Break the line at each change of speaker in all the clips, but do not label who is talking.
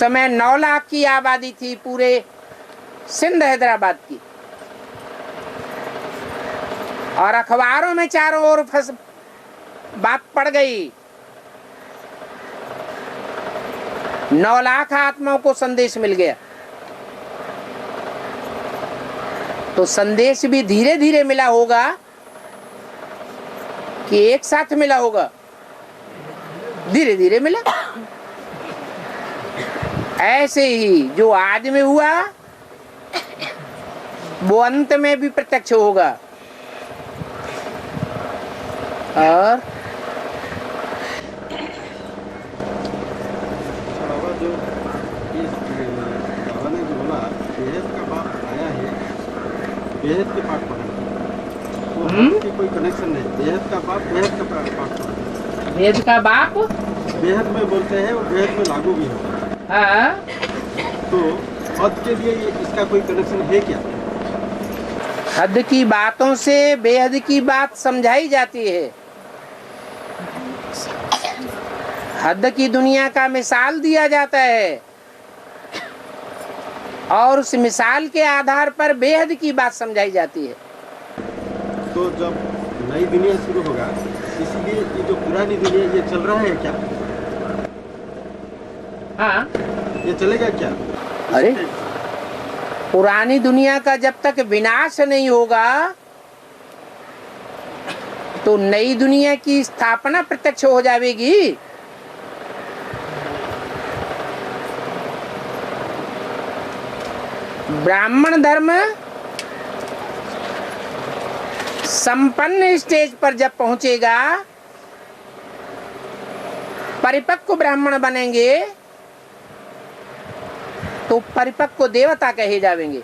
समय 9 लाख की आबादी थी पूरे सिंध हैदराबाद की, और अखबारों में चारों ओर बात पड़ गई। 9 लाख आत्माओं को संदेश मिल गया। तो संदेश भी धीरे धीरे मिला होगा कि एक साथ मिला होगा? धीरे धीरे मिला। ऐसे ही जो आज में हुआ वो अंत में भी प्रत्यक्ष होगा। और
जो इस बाबा ने जो बोला बेहद का बाप आया है, बेहद के पाठ पढ़ा की कोई कनेक्शन नहीं। बेहद का बाप बेहद का पाठ पढ़ा,
वेद का बाप
बेहद में बोलते हैं और बेहद में लागू भी होता है।
हाँ,
तो हद के लिए इसका कोई कनेक्शन है क्या?
हद की बातों से बेहद की बात समझाई जाती है। हद की दुनिया का मिसाल दिया जाता है और उस मिसाल के आधार पर बेहद की बात समझाई जाती है।
तो जब नई दुनिया शुरू होगा, इसीलिए ये जो पुरानी दुनिया ये चल रहा है क्या?
हाँ,
ये चलेगा क्या?
अरे पुरानी दुनिया का जब तक विनाश नहीं होगा तो नई दुनिया की स्थापना प्रत्यक्ष हो जाएगी। ब्राह्मण धर्म संपन्न स्टेज पर जब पहुंचेगा, परिपक्व ब्राह्मण बनेंगे तो परिपक्व देवता कहे जाएंगे।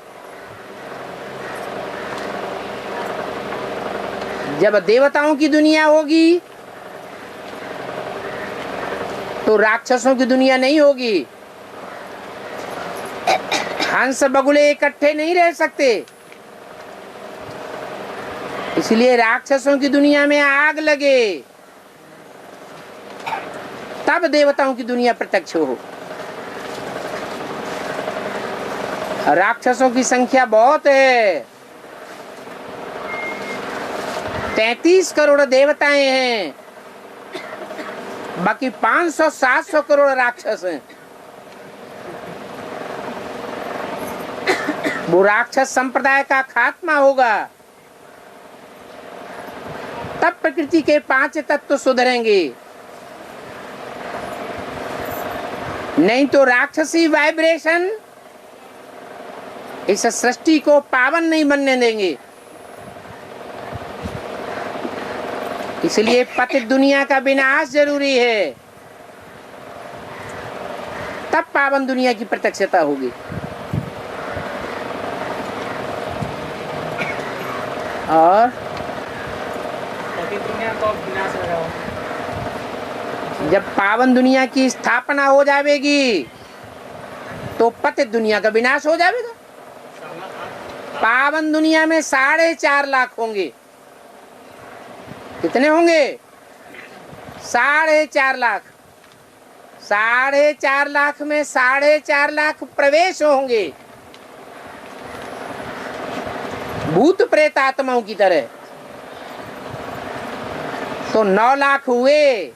जब देवताओं की दुनिया होगी तो राक्षसों की दुनिया नहीं होगी। हंस बगुले इकट्ठे नहीं रह सकते, इसलिए राक्षसों की दुनिया में आग लगे तब देवताओं की दुनिया प्रत्यक्ष हो। राक्षसों की संख्या बहुत है, 33 करोड़ देवताएं हैं, बाकी 500-700 करोड़ राक्षस हैं। वो राक्षस संप्रदाय का खात्मा होगा, तब प्रकृति के 5 तत्व सुधरेंगे। नहीं तो राक्षसी वाइब्रेशन इस सृष्टि को पावन नहीं बनने देंगे। इसलिए पतित दुनिया का विनाश जरूरी है, तब पावन दुनिया की प्रत्यक्षता होगी। और
पतित दुनिया को विनाश हो जाओ।
जब पावन दुनिया की स्थापना हो जाएगी तो पतित दुनिया का विनाश हो जाएगा। पावन दुनिया में 4.5 लाख होंगे। कितने होंगे? 4.5 लाख। 4.5 लाख में 4.5 लाख प्रवेश होंगे, भूत प्रेत आत्माओं की तरह। तो 9 लाख हुए।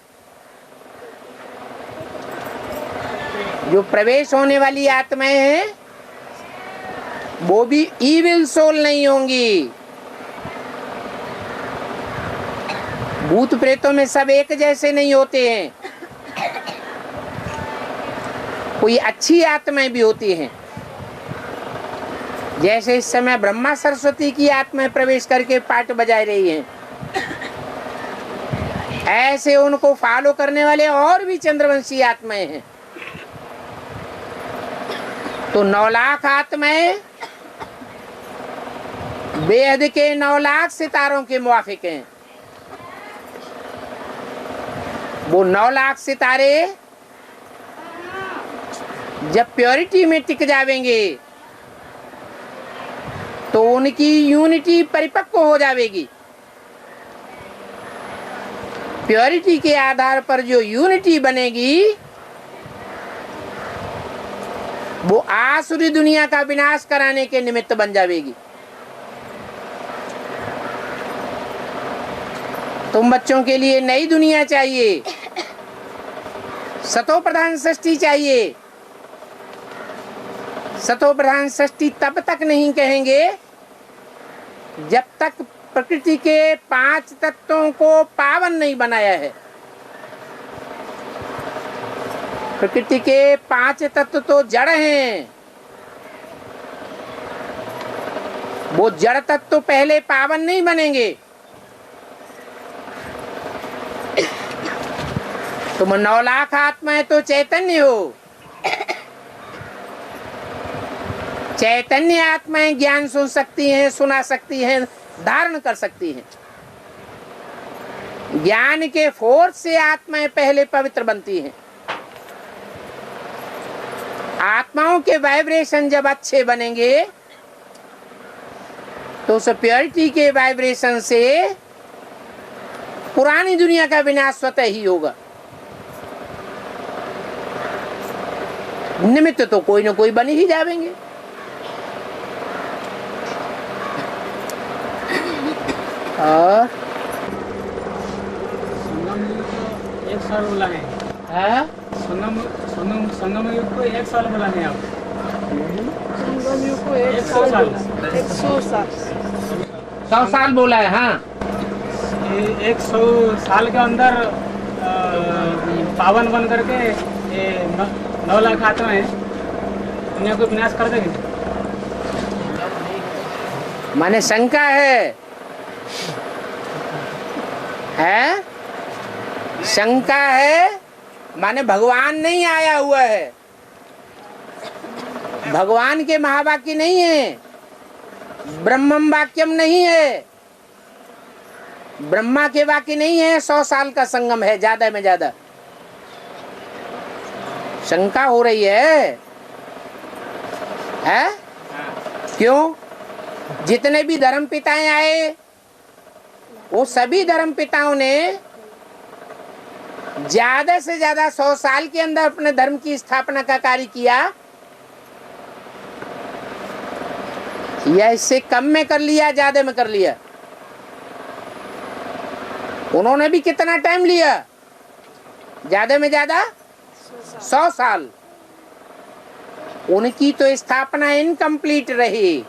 जो प्रवेश होने वाली आत्माएं हैं वो भी इविल सोल नहीं होंगी। भूत प्रेतों में सब एक जैसे नहीं होते हैं, कोई अच्छी आत्माएं भी होती हैं। जैसे इस समय ब्रह्मा सरस्वती की आत्माएं प्रवेश करके पाठ बजा रही हैं, ऐसे उनको फॉलो करने वाले और भी चंद्रवंशी आत्माएं हैं। तो 9 लाख आत्माएं बेहद के 9 लाख सितारों के मुआफिक हैं। वो 9 लाख सितारे जब प्योरिटी में टिक जाएंगे तो उनकी यूनिटी परिपक्व हो जाएगी। प्योरिटी के आधार पर जो यूनिटी बनेगी वो आसुरी दुनिया का विनाश कराने के निमित्त बन जाएगी। तुम बच्चों के लिए नई दुनिया चाहिए, सतो प्रधान सृष्टि चाहिए। सतो प्रधान सृष्टि तब तक नहीं कहेंगे जब तक प्रकृति के 5 तत्वों को पावन नहीं बनाया है। प्रकृति के 5 तत्व तो जड़ हैं, वो जड़ तत्व पहले पावन नहीं बनेंगे। तुम 9 लाख आत्माएं तो चैतन्य हो। चैतन्य आत्माएं ज्ञान सुन सकती हैं, सुना सकती हैं, धारण कर सकती हैं। ज्ञान के फोर्स से आत्माएं पहले पवित्र बनती हैं। आत्माओं के वाइब्रेशन जब अच्छे बनेंगे तो उस प्योरिटी के वाइब्रेशन से पुरानी दुनिया का विनाश स्वतः ही होगा। निमित्त तो कोई ना कोई बन ही जाएंगे। और
संगम युग को 1 साल बोला है। संगम युग को 1 साल बोला है आप।
संगम युग को
100 साल।
100 साल
100 साल बोला है। हाँ,
100 साल के अंदर पावन बन करके 9 लाख आत्माएं दुनिया को विनाश कर देंगे।
माने शंका है शंका है, माने भगवान नहीं आया हुआ है। भगवान के महावाक्य नहीं है, ब्रह्मम वाक्यम नहीं है, ब्रह्मा के वाक्य नहीं है। 100 साल का संगम है, ज्यादा में ज्यादा। शंका हो रही है? क्यों? जितने भी धर्म पिताएं आए वो सभी धर्म पिताओं ने ज्यादा से ज्यादा 100 साल के अंदर अपने धर्म की स्थापना का कार्य किया, या इससे कम में कर लिया, ज्यादा में कर लिया? उन्होंने भी कितना टाइम लिया? ज्यादा में ज्यादा 100 साल। उनकी तो स्थापना इनकम्प्लीट रही,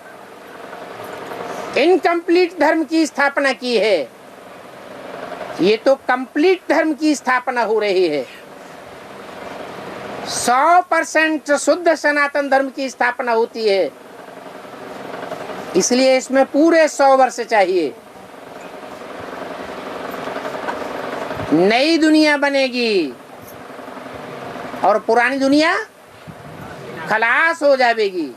इनकम्प्लीट धर्म की स्थापना की है। ये तो कंप्लीट धर्म की स्थापना हो रही है। 100% शुद्ध सनातन धर्म की स्थापना होती है। इसलिए इसमें पूरे 100 वर्ष चाहिए। नई दुनिया बनेगी और पुरानी दुनिया खलास हो जाएगी।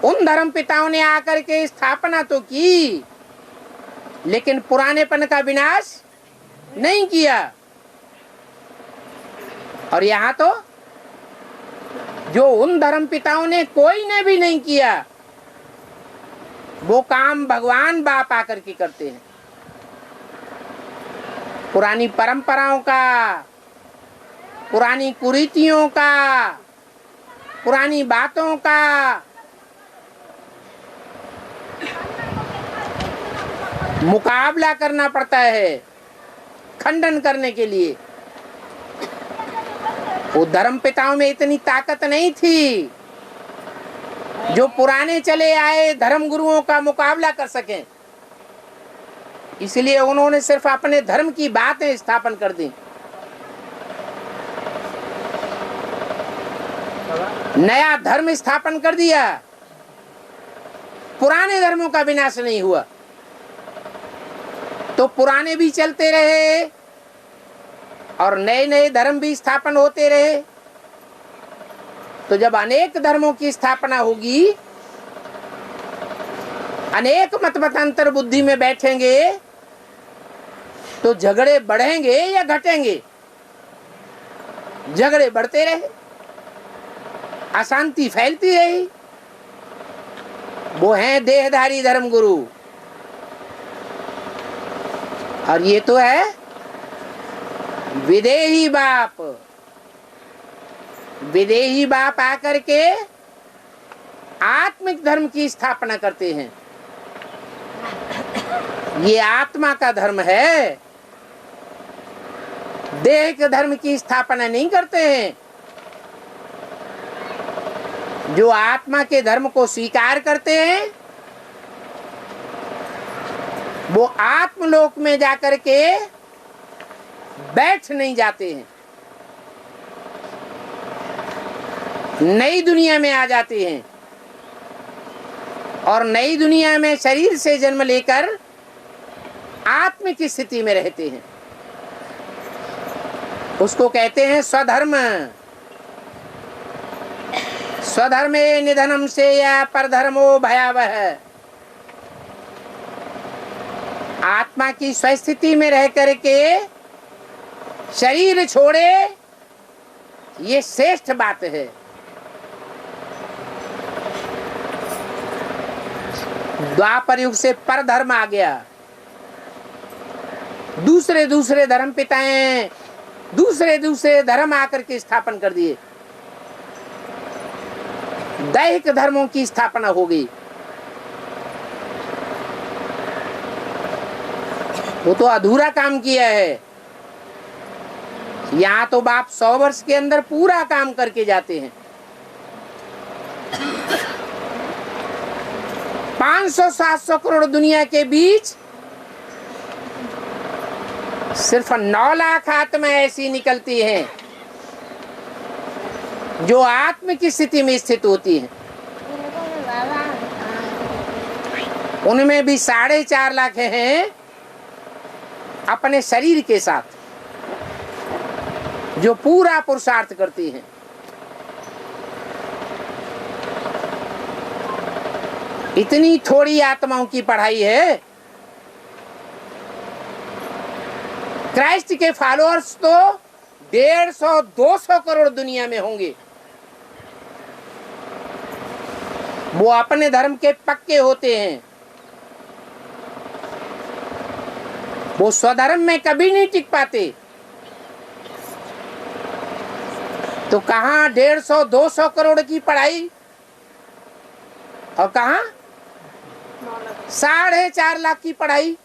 उन धर्म पिताओं ने आकर के स्थापना तो की, लेकिन पुरानेपन का विनाश नहीं किया। और यहाँ तो जो उन धर्म पिताओं ने कोई ने भी नहीं किया, वो काम भगवान बाप आकर के करते हैं। पुरानी परंपराओं का, पुरानी कुरीतियों का, पुरानी बातों का मुकाबला करना पड़ता है खंडन करने के लिए। वो धर्म पिताओं में इतनी ताकत नहीं थी जो पुराने चले आए धर्म गुरुओं का मुकाबला कर सकें। इसलिए उन्होंने सिर्फ अपने धर्म की बातें स्थापन कर दी, नया धर्म स्थापन कर दिया। पुराने धर्मों का विनाश नहीं हुआ, तो पुराने भी चलते रहे और नए नए धर्म भी स्थापन होते रहे। तो जब अनेक धर्मों की स्थापना होगी, अनेक मत मतांतर बुद्धि में बैठेंगे, तो झगड़े बढ़ेंगे या घटेंगे? झगड़े बढ़ते रहे, अशांति फैलती रही। वो हैं देहधारी धर्म गुरु, और ये तो है विदेही बाप। विदेही बाप आकर के आत्मिक धर्म की स्थापना करते हैं। ये आत्मा का धर्म है, देह के धर्म की स्थापना नहीं करते हैं। जो आत्मा के धर्म को स्वीकार करते हैं वो आत्मलोक में जाकर के बैठ नहीं जाते हैं, नई दुनिया में आ जाते हैं और नई दुनिया में शरीर से जन्म लेकर आत्म की स्थिति में रहते हैं। उसको कहते हैं स्वधर्म। स्वधर्मे निधनम से या परधर्मो भयावह। आत्मा की स्वस्थिति में रह करके शरीर छोड़े, ये श्रेष्ठ बात है। द्वापर युग से परधर्म आ गया, दूसरे दूसरे धर्म पिताएं दूसरे दूसरे धर्म आकर के स्थापन कर दिए, दैहिक धर्मों की स्थापना हो गई। वो तो अधूरा काम किया है। यहाँ तो बाप 100 वर्ष के अंदर पूरा काम करके जाते हैं। 500-700 करोड़ दुनिया के बीच सिर्फ 9 लाख आत्मा ऐसी निकलती हैं जो आत्म की स्थिति में स्थित होती हैं। उनमें भी 4.5 लाख हैं अपने शरीर के साथ जो पूरा पुरुषार्थ करती हैं। इतनी थोड़ी आत्माओं की पढ़ाई है। क्राइस्ट के फॉलोअर्स तो 150-200 करोड़ दुनिया में होंगे। वो अपने धर्म के पक्के होते हैं, वो स्वधर्म में कभी नहीं टिक पाते। तो कहां 150-200 करोड़ की पढ़ाई और कहां 4.5 लाख की पढ़ाई।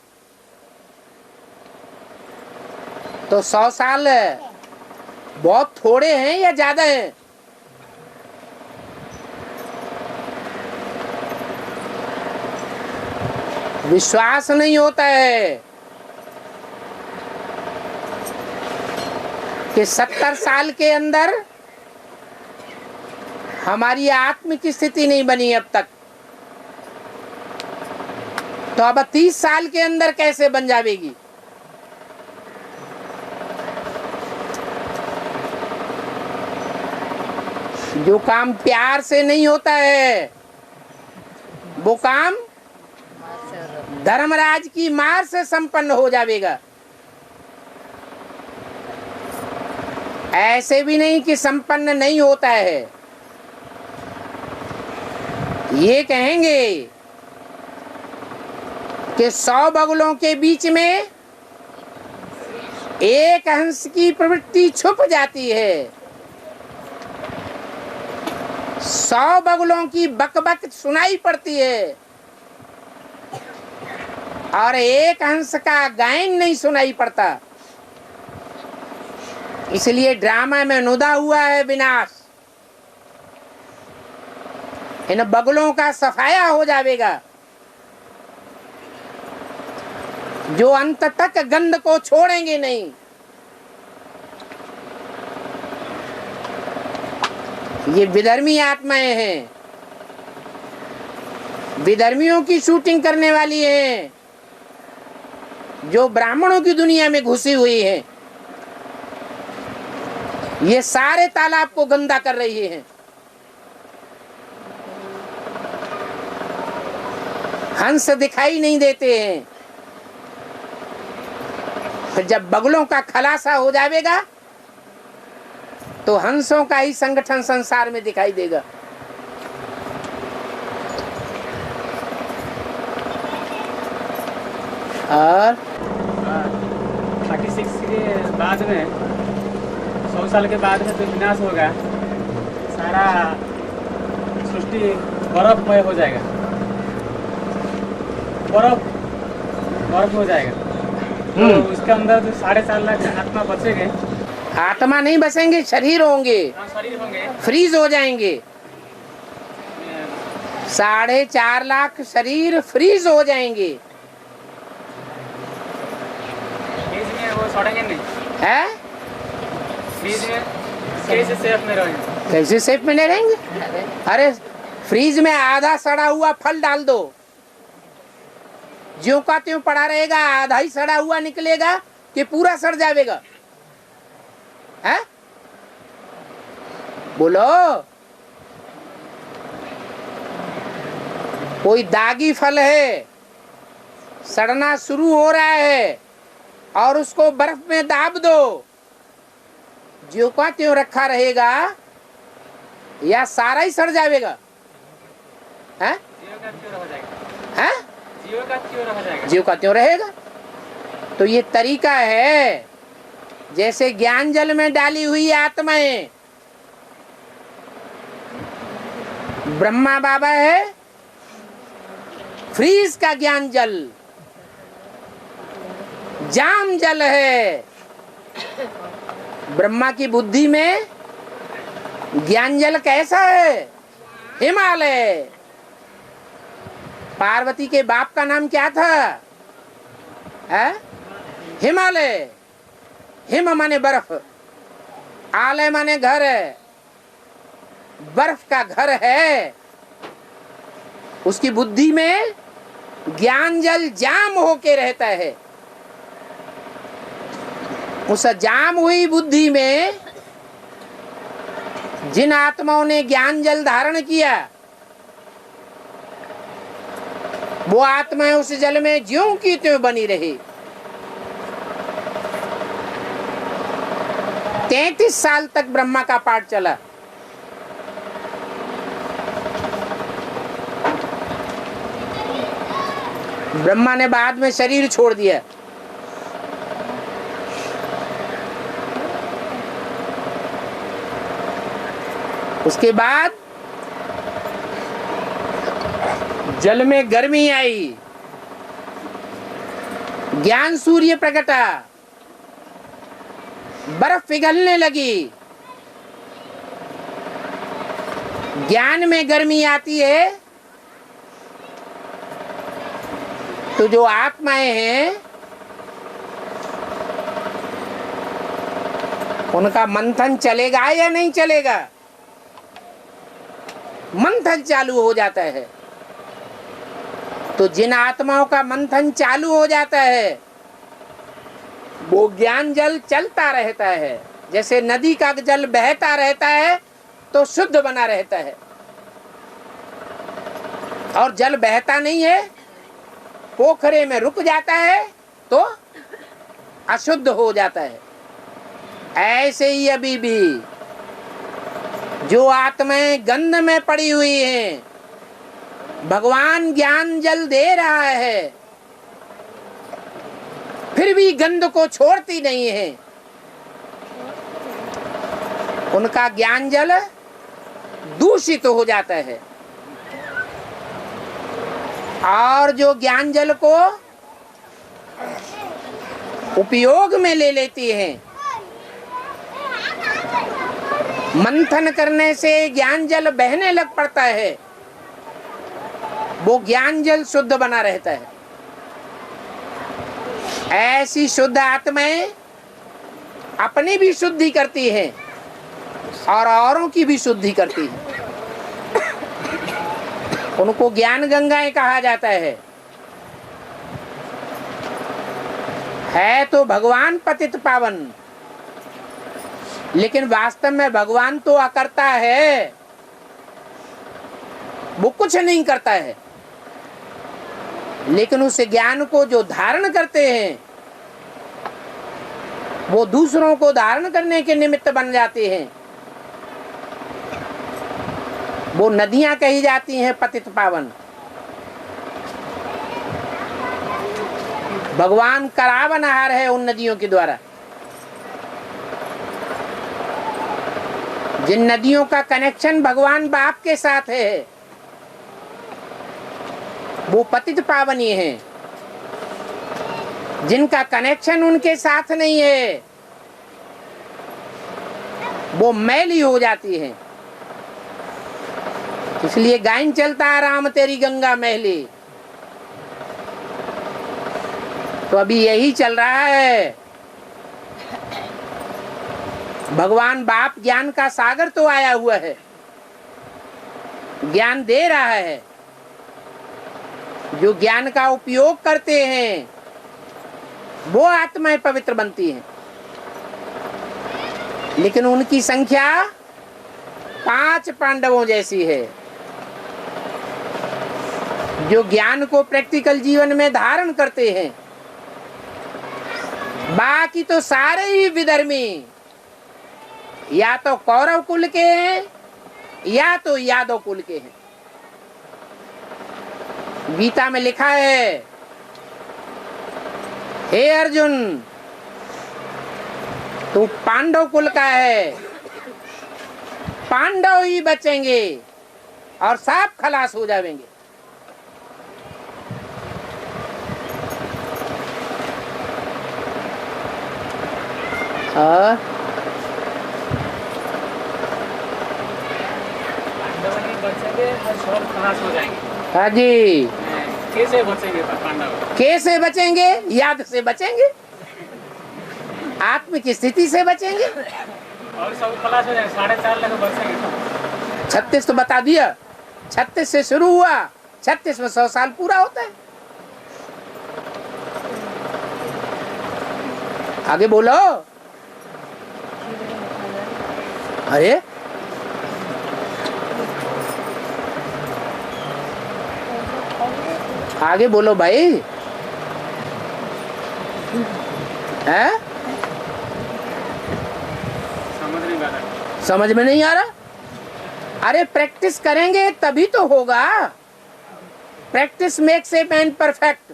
तो 100 साल बहुत थोड़े हैं या ज्यादा हैं? विश्वास नहीं होता है कि 70 साल के अंदर हमारी आत्म की स्थिति नहीं बनी अब तक, तो अब 30 साल के अंदर कैसे बन जाएगी? जो काम प्यार से नहीं होता है वो काम धर्मराज की मार से संपन्न हो जाएगा। ऐसे भी नहीं कि संपन्न नहीं होता है। ये कहेंगे कि 100 बगुलों के बीच में एक हंस की प्रवृत्ति छुप जाती है। 100 बगुलों की बकबक सुनाई पड़ती है और एक हंस का गायन नहीं सुनाई पड़ता। इसलिए ड्रामा में नुदा हुआ है विनाश। इन बगुलों का सफाया हो जाएगा जो अंत तक गंध को छोड़ेंगे नहीं। ये विधर्मी आत्माएं हैं, विधर्मियों की शूटिंग करने वाली हैं जो ब्राह्मणों की दुनिया में घुसी हुई हैं। ये सारे तालाब को गंदा कर रही हैं। हंस दिखाई नहीं देते हैं। फिर जब बगुलों का खलासा हो जाएगा तो हंसों का ही संगठन संसार में दिखाई देगा। और
36 के बाद में 100 साल के बाद में तो विनाश होगा। सारा सृष्टि बर्फमय हो जाएगा, बर्फ हो जाएगा। तो उसके अंदर जो 4.5 लाख आत्मा बचेंगे,
आत्मा नहीं बसेंगे, शरीर होंगे,
शरीर होंगे,
फ्रीज हो जाएंगे। 4.5 लाख शरीर फ्रीज हो जाएंगे।
फ्रीज में वो सड़ेंगे नहीं,
है
फ्रीज में कैसे सेफ में रहेंगे?
कैसे सेफ में नहीं रहेंगे? अरे फ्रीज में आधा सड़ा हुआ फल डाल दो, ज्यों का त्यों पड़ा रहेगा, आधा ही सड़ा हुआ निकलेगा कि पूरा सड़ जाएगा? है बोलो। कोई दागी फल है, सड़ना शुरू हो रहा है और उसको बर्फ में दाब दो, ज्यों का त्यों रखा रहेगा या सारा ही सड़ जाएगा? हैं?
जीव का क्यों रह जाएगा?
हैं?
जीव का क्यों रह जाएगा?
ज्यों का त्यों रहेगा। तो ये तरीका है, जैसे ज्ञान जल में डाली हुई आत्माएं। ब्रह्मा बाबा है फ्रीज का ज्ञान जल, जाम जल है। ब्रह्मा की बुद्धि में ज्ञान जल कैसा है? हिमालय। पार्वती के बाप का नाम क्या था? है हिमालय। हिम माने बर्फ, आलय माने घर है, बर्फ का घर है। उसकी बुद्धि में ज्ञान जल जाम होके रहता है। उस जाम हुई बुद्धि में जिन आत्माओं ने ज्ञान जल धारण किया, वो आत्माएं उस जल में ज्यों की त्यों बनी रही। 33 साल तक ब्रह्मा का पाठ चला। ब्रह्मा ने बाद में शरीर छोड़ दिया। उसके बाद जल में गर्मी आई, ज्ञान सूर्य प्रकटा, बर्फ पिघलने लगी। ज्ञान में गर्मी आती है तो जो आत्माएं हैं उनका मंथन चलेगा या नहीं चलेगा? मंथन चालू हो जाता है। तो जिन आत्माओं का मंथन चालू हो जाता है वो ज्ञान जल चलता रहता है। जैसे नदी का जल बहता रहता है तो शुद्ध बना रहता है, और जल बहता नहीं है, पोखरे में रुक जाता है तो अशुद्ध हो जाता है। ऐसे ही अभी भी जो आत्माएं गंध में पड़ी हुई हैं, भगवान ज्ञान जल दे रहा है, फिर भी गंध को छोड़ती नहीं है। उनका ज्ञान जल दूषित हो जाता है। और जो ज्ञान जल को उपयोग में ले लेती हैं, मंथन करने से ज्ञान जल बहने लग पड़ता है, वो ज्ञान जल शुद्ध बना रहता है। ऐसी शुद्ध आत्माएं अपनी भी शुद्धि करती हैं और औरों की भी शुद्धि करती हैं। उनको ज्ञान गंगाएं कहा जाता है तो भगवान पतित पावन, लेकिन वास्तव में भगवान तो अकर्ता है, वो कुछ नहीं करता है। लेकिन उस ज्ञान को जो धारण करते हैं वो दूसरों को धारण करने के निमित्त बन जाते हैं। वो नदियां कही जाती हैं पतित पावन। भगवान करावनहार है उन नदियों के द्वारा। जिन नदियों का कनेक्शन भगवान बाप के साथ है वो पतित पावनी है, जिनका कनेक्शन उनके साथ नहीं है वो मैली हो जाती है। इसलिए गायन चलता है राम तेरी गंगा मैली। तो अभी यही चल रहा है। भगवान बाप ज्ञान का सागर तो आया हुआ है, ज्ञान दे रहा है। जो ज्ञान का उपयोग करते हैं वो आत्माएं पवित्र बनती हैं, लेकिन उनकी संख्या 5 पांडवों जैसी है। जो ज्ञान को प्रैक्टिकल जीवन में धारण करते हैं, बाकी तो सारे ही विधर्मी या तो कौरव कुल के हैं या तो यादव कुल के हैं। गीता में लिखा है, हे अर्जुन तू पांडव कुल का है, पांडव ही बचेंगे और सब खलास हो जाएंगे।
बचेंगे और सब खलास हो जाएंगे।
हाँ जी।
कैसे बचेंगे पांडव?
कैसे बचेंगे? याद से बचेंगे, आत्म की स्थिति से बचेंगे
और सब खलास हो जाएंगे। 4.5 लाख बचेंगे।
36 तो बता दिया, 36 से शुरू हुआ, 36 में 100 साल पूरा होता है। आगे बोलो। अरे आगे बोलो भाई। है समझ में नहीं आ रहा? अरे प्रैक्टिस करेंगे तभी तो होगा। Practice makes a man perfect.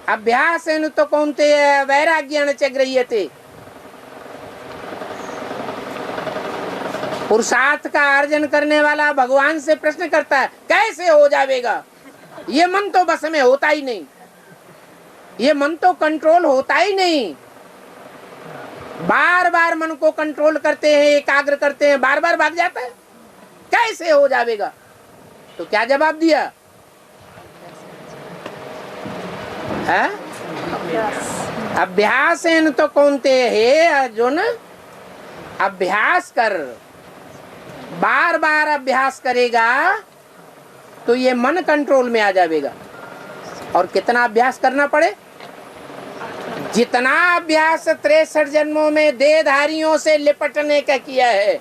अभ्यास है तो कौनते वैराग्येण च गृह्यते। पुरुषार्थ का अर्जन करने वाला भगवान से प्रश्न करता है कैसे हो जाएगा। ये मन तो बस में होता ही नहीं, ये मन तो कंट्रोल होता ही नहीं। बार बार मन को कंट्रोल करते हैं, एकाग्र करते हैं, बार बार भाग जाता है। कैसे हो जाएगा? तो क्या जवाब दिया है? अभ्यास है तो कौनते हे अर्जुन, अभ्यास कर। बार बार अभ्यास करेगा तो ये मन कंट्रोल में आ जाएगा। और कितना अभ्यास करना पड़े? जितना अभ्यास 63 जन्मों में देहधारियों से लिपटने का किया है,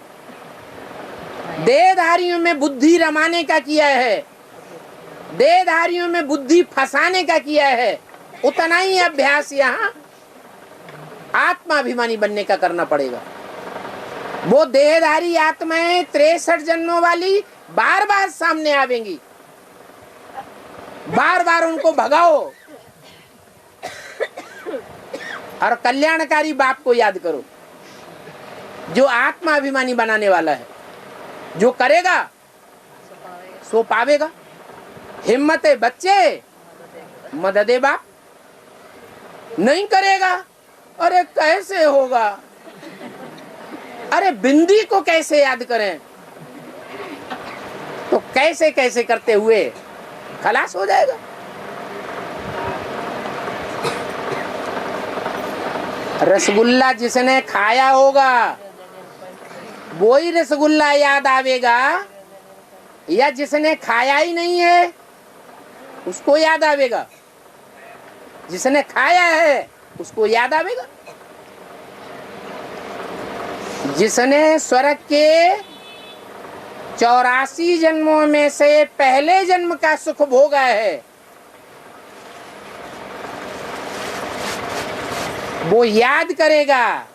देहधारियों में बुद्धि रमाने का किया है, देहधारियों में बुद्धि फंसाने का किया है, उतना ही अभ्यास यहाँ आत्माभिमानी बनने का करना पड़ेगा। वो देहधारी आत्माएं 63 जन्मों वाली बार बार सामने आवेंगी, बार बार उनको भगाओ और कल्याणकारी बाप को याद करो जो आत्माभिमानी बनाने वाला है। जो करेगा सो पावेगा। हिम्मत है बच्चे, मदद है बाप। नहीं करेगा, अरे कैसे होगा? अरे बिंदी को कैसे याद करें? तो कैसे कैसे करते हुए खलास हो जाएगा। रसगुल्ला जिसने खाया होगा वो ही रसगुल्ला याद आवेगा, या जिसने खाया ही नहीं है उसको याद आवेगा? जिसने खाया है उसको याद आवेगा। जिसने स्वर्ग के 84 जन्मों में से पहले जन्म का सुख भोगा है वो याद करेगा,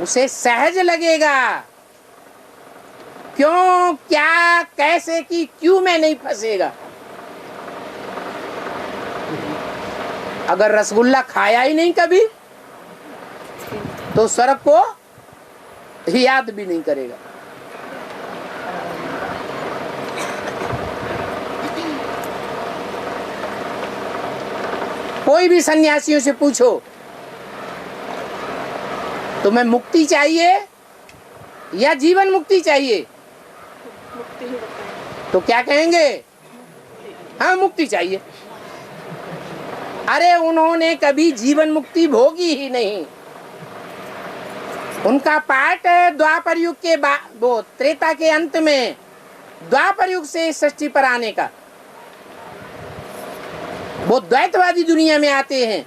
उसे सहज लगेगा। क्यों, क्या, कैसे की क्यों में नहीं फंसेगा। अगर रसगुल्ला खाया ही नहीं कभी तो स्वर्ग को याद भी नहीं करेगा। कोई भी सन्यासियों से पूछो तुम्हें मुक्ति चाहिए या जीवन मुक्ति चाहिए,
मुक्ति ही बताएं।
तो क्या कहेंगे? हाँ, मुक्ति चाहिए। अरे उन्होंने कभी जीवन मुक्ति भोगी ही नहीं। उनका पाठ द्वापर युग के वो त्रेता के अंत में द्वापर युग से षष्ठी पर आने का। वो द्वैतवादी दुनिया में आते हैं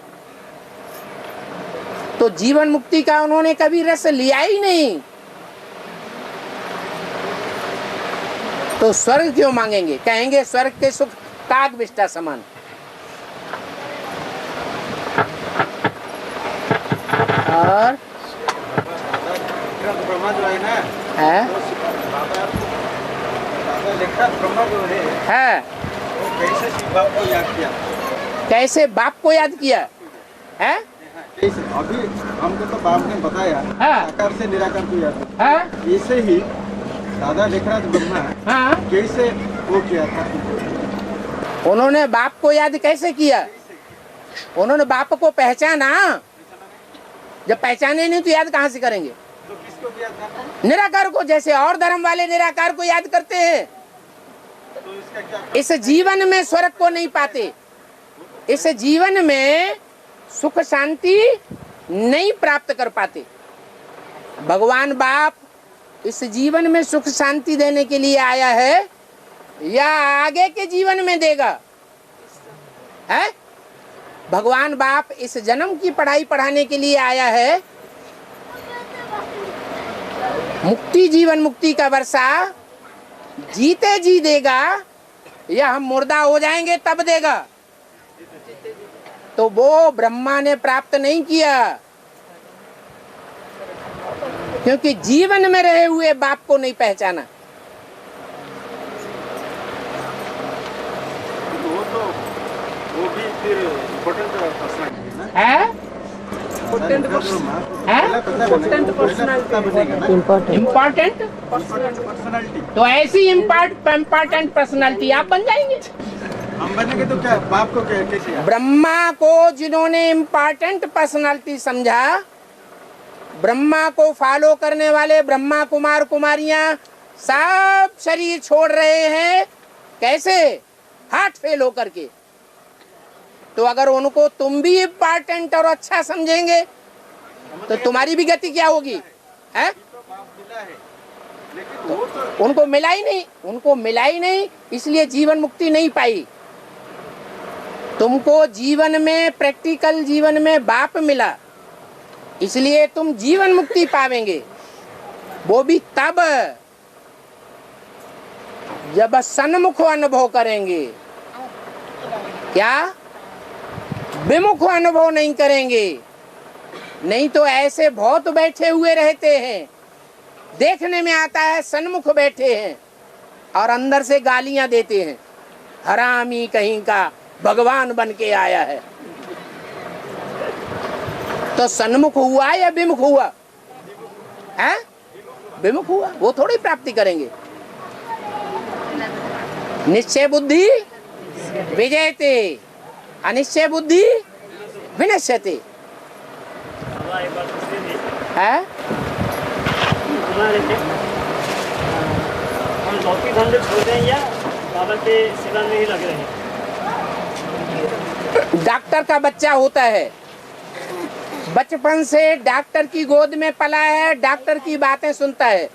तो जीवन मुक्ति का उन्होंने कभी रस लिया ही नहीं, तो स्वर्ग क्यों मांगेंगे? कहेंगे स्वर्ग के सुख काग विष्टा समान। और
ब्रह्मा जो है ना,
है
दादा लिखा ब्रह्मा जो है वो कैसे शिव बाप को याद किया,
कैसे बाप को याद किया है?
कैसे? अभी हमको तो बाप ने बताया
हाँ।
साकार से निराकार को याद किया।
हाँ?
ऐसे ही दादा लिखराज ब्रह्मा
हाँ?
कैसे वो किया था?
उन्होंने बाप को याद कैसे किया? उन्होंने बाप को पहचाना। जब पहचाने नहीं तो याद कहाँ से करेंगे?
तो किसको किया था?
निराकार को। जैसे और धर्म वाले निराकार को याद करते हैं।
तो इसका क्या?
इस जीवन में स्वर्ग को नहीं पाते, इस जीवन में सुख शांति नहीं प्राप्त कर पाते। भगवान बाप इस जीवन में सुख शांति देने के लिए आया है या आगे के जीवन में देगा? है? भगवान बाप इस जन्म की पढ़ाई पढ़ाने के लिए आया है। मुक्ति जीवन मुक्ति का वर्षा जीते जी देगा या हम मुर्दा हो जाएंगे तब देगा? तो वो ब्रह्मा ने प्राप्त नहीं किया, क्योंकि जीवन में रहे हुए बाप को नहीं पहचाना।
वो भी फिर इम्पोर्टेंट पर्सनालिटी है ना?
है?
Important
important
personality.
तो ऐसी इम्पोर्टेंट पर्सनालिटी आप बन जाएंगे।
हम बनेंगे तो क्या बाप को कैसे याद?
ब्रह्मा को जिन्होंने इम्पोर्टेंट पर्सनालिटी समझा, ब्रह्मा को फॉलो करने वाले ब्रह्मा कुमार कुमारियां सब शरीर छोड़ रहे हैं। कैसे? हार्ट फेल होकर के। तो अगर उनको तुम भी इम्पोर्टेंट और अच्छा समझेंगे तो तुम्हारी भी गति क्या होगी? है? तो उनको मिला ही नहीं, इसलिए जीवन मुक्ति नहीं पाई। तुमको जीवन में, प्रैक्टिकल जीवन में बाप मिला, इसलिए तुम जीवन मुक्ति पावेंगे। वो भी तब जब सन्मुख अनुभव करेंगे। क्या? विमुख अनुभव नहीं करेंगे। नहीं तो ऐसे बहुत बैठे हुए रहते हैं, देखने में आता है सन्मुख बैठे हैं और अंदर से गालियां देते हैं, हरामी कहीं का, भगवान बन के आया है। तो सन्मुख हुआ या विमुख हुआ? है? विमुख हुआ। वो थोड़ी प्राप्ति करेंगे। निश्चय बुद्धि विजयते, अनिश्चय बुद्धि विनश्यते। है?
हम लौकिक धंधे छोड़ रहे हैं या बाबा के सेवा में ही लगे रहे?
डॉक्टर का बच्चा होता है, बचपन से डॉक्टर की गोद में पला है, डॉक्टर की बातें सुनता है।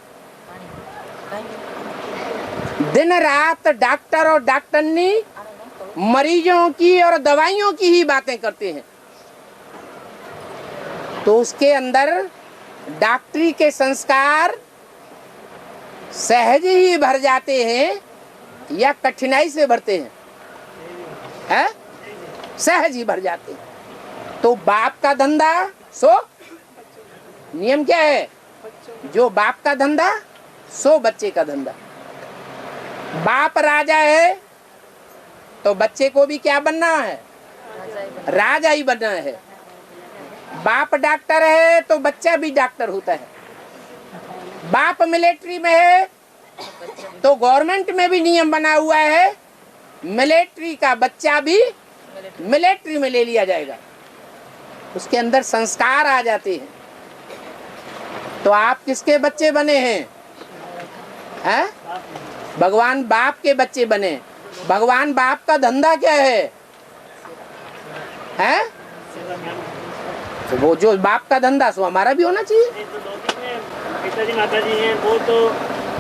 दिन रात डॉक्टर और डॉक्टरनी मरीजों की और दवाइयों की ही बातें करते हैं। तो उसके अंदर डॉक्टरी के संस्कार सहज ही भर जाते हैं या कठिनाई से भरते हैं? है? सहज ही भर जाते हैं। तो बाप का धंधा, सो नियम क्या है? जो बाप का धंधा सो बच्चे का धंधा। बाप राजा है तो बच्चे को भी क्या बनना है? राजा ही बनना है। बाप डॉक्टर है तो बच्चा भी डॉक्टर होता है। बाप मिलिट्री में है तो गवर्नमेंट में भी नियम बना हुआ है, मिलिट्री का बच्चा भी मिलिट्री में ले लिया जाएगा, उसके अंदर संस्कार आ जाते हैं। तो आप किसके बच्चे बने हैं? हैं? भगवान बाप के बच्चे बने। भगवान बाप का धंधा क्या है? हैं? तो वो जो बाप का धंधा सो हमारा भी होना चाहिए।
पिताजी माताजी हैं वो तो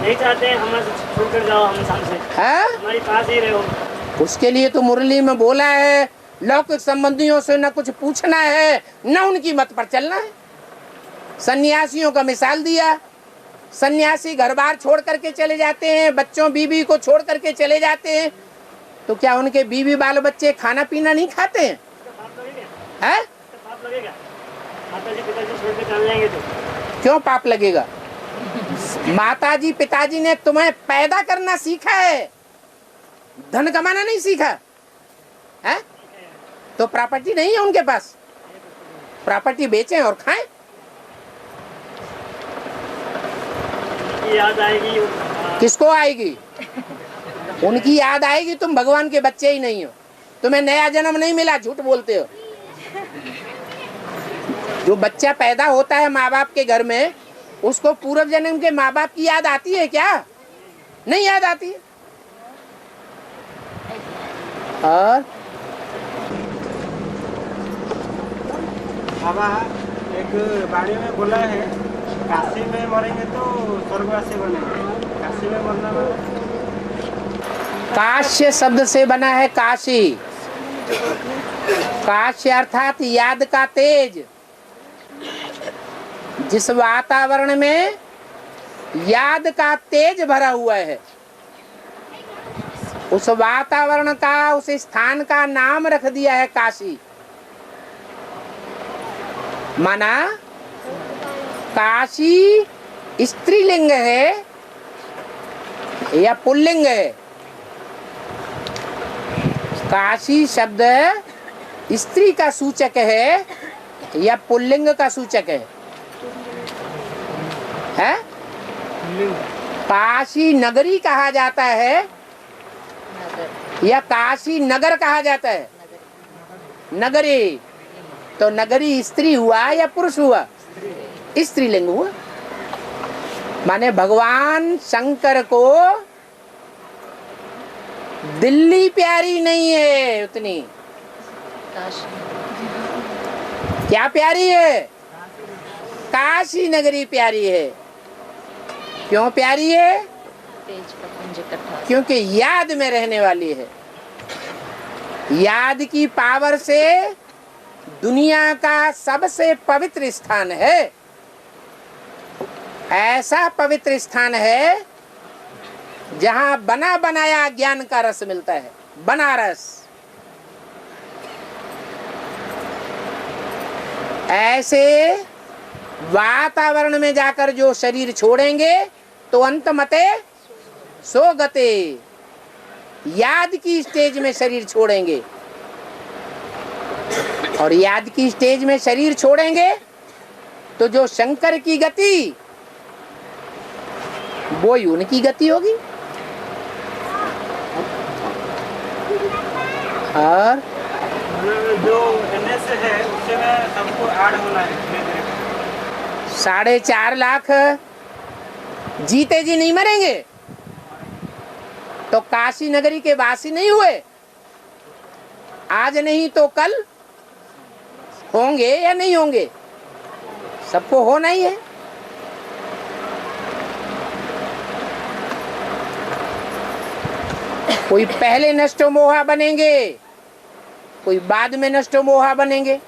नहीं चाहते हैं हमारे छोड़कर जाओ, हम सामने
है
हमारे पास ही रहो।
उसके लिए तो मुरली में बोला है, लौकिक संबंधियों से न कुछ पूछना है न उनकी मत पर चलना है। सन्यासियों का मिसाल दिया, सन्यासी घर बार छोड़ करके चले जाते हैं, बच्चों बीवी को छोड़ करके चले जाते हैं, तो क्या उनके बीवी बाल बच्चे खाना पीना नहीं खाते हैं? है?
पाप लगेगा, माताजी पिताजी छोड़ के चले जाएंगे तो
क्यों पाप लगेगा? माताजी पिताजी ने तुम्हें पैदा करना सीखा है, धन कमाना नहीं सीखा है? तो प्रॉपर्टी नहीं है उनके पास, प्रॉपर्टी बेचें और खाएं।
याद आएगी
किसको आएगी? उनकी याद आएगी। तुम भगवान के बच्चे ही नहीं हो, तुम्हें नया जन्म नहीं मिला, झूठ बोलते हो। जो बच्चा पैदा होता है माँ बाप के घर में, उसको पूर्व जन्म के माँ बाप की याद आती है क्या? नहीं याद आती है। और
बाबा एक बाणी में बोला है, काशी में मरेंगे तो स्वर्गवासी बनेंगे, काशी में मरना
काश्य शब्द से बना है काशी। काश्य अर्थात याद का तेज। जिस वातावरण में याद का तेज भरा हुआ है, उस वातावरण का, उस स्थान का नाम रख दिया है काशी। माना काशी स्त्रीलिंग है या पुल्लिंग है? काशी शब्द स्त्री का सूचक है या पुल्लिंग का सूचक है? है? काशी नगरी कहा जाता है या काशी नगर कहा जाता है? नगरी। तो नगरी स्त्री हुआ या पुरुष हुआ? स्त्रीलिंग हुआ। माने भगवान शंकर को दिल्ली प्यारी नहीं है उतनी। क्या प्यारी है? काशी नगरी प्यारी है। क्यों प्यारी है? क्योंकि याद में रहने वाली है। याद की पावर से दुनिया का सबसे पवित्र स्थान है। ऐसा पवित्र स्थान है जहां बना बनाया ज्ञान का रस मिलता है, बनारस। ऐसे वातावरण में जाकर जो शरीर छोड़ेंगे तो अंत मते सो गते, याद की स्टेज में शरीर छोड़ेंगे। और याद की स्टेज में शरीर छोड़ेंगे तो जो शंकर की गति, वो ही उनकी गति होगी। और
जो एनएस है उससे में सबको ऐड होना है।
4.5 लाख जीते जी नहीं मरेंगे तो काशी नगरी के वासी नहीं हुए। आज नहीं तो कल होंगे या नहीं होंगे, सबको होना ही है। कोई पहले नष्टो मोहा बनेंगे, कोई बाद में नष्टो मोहा बनेंगे।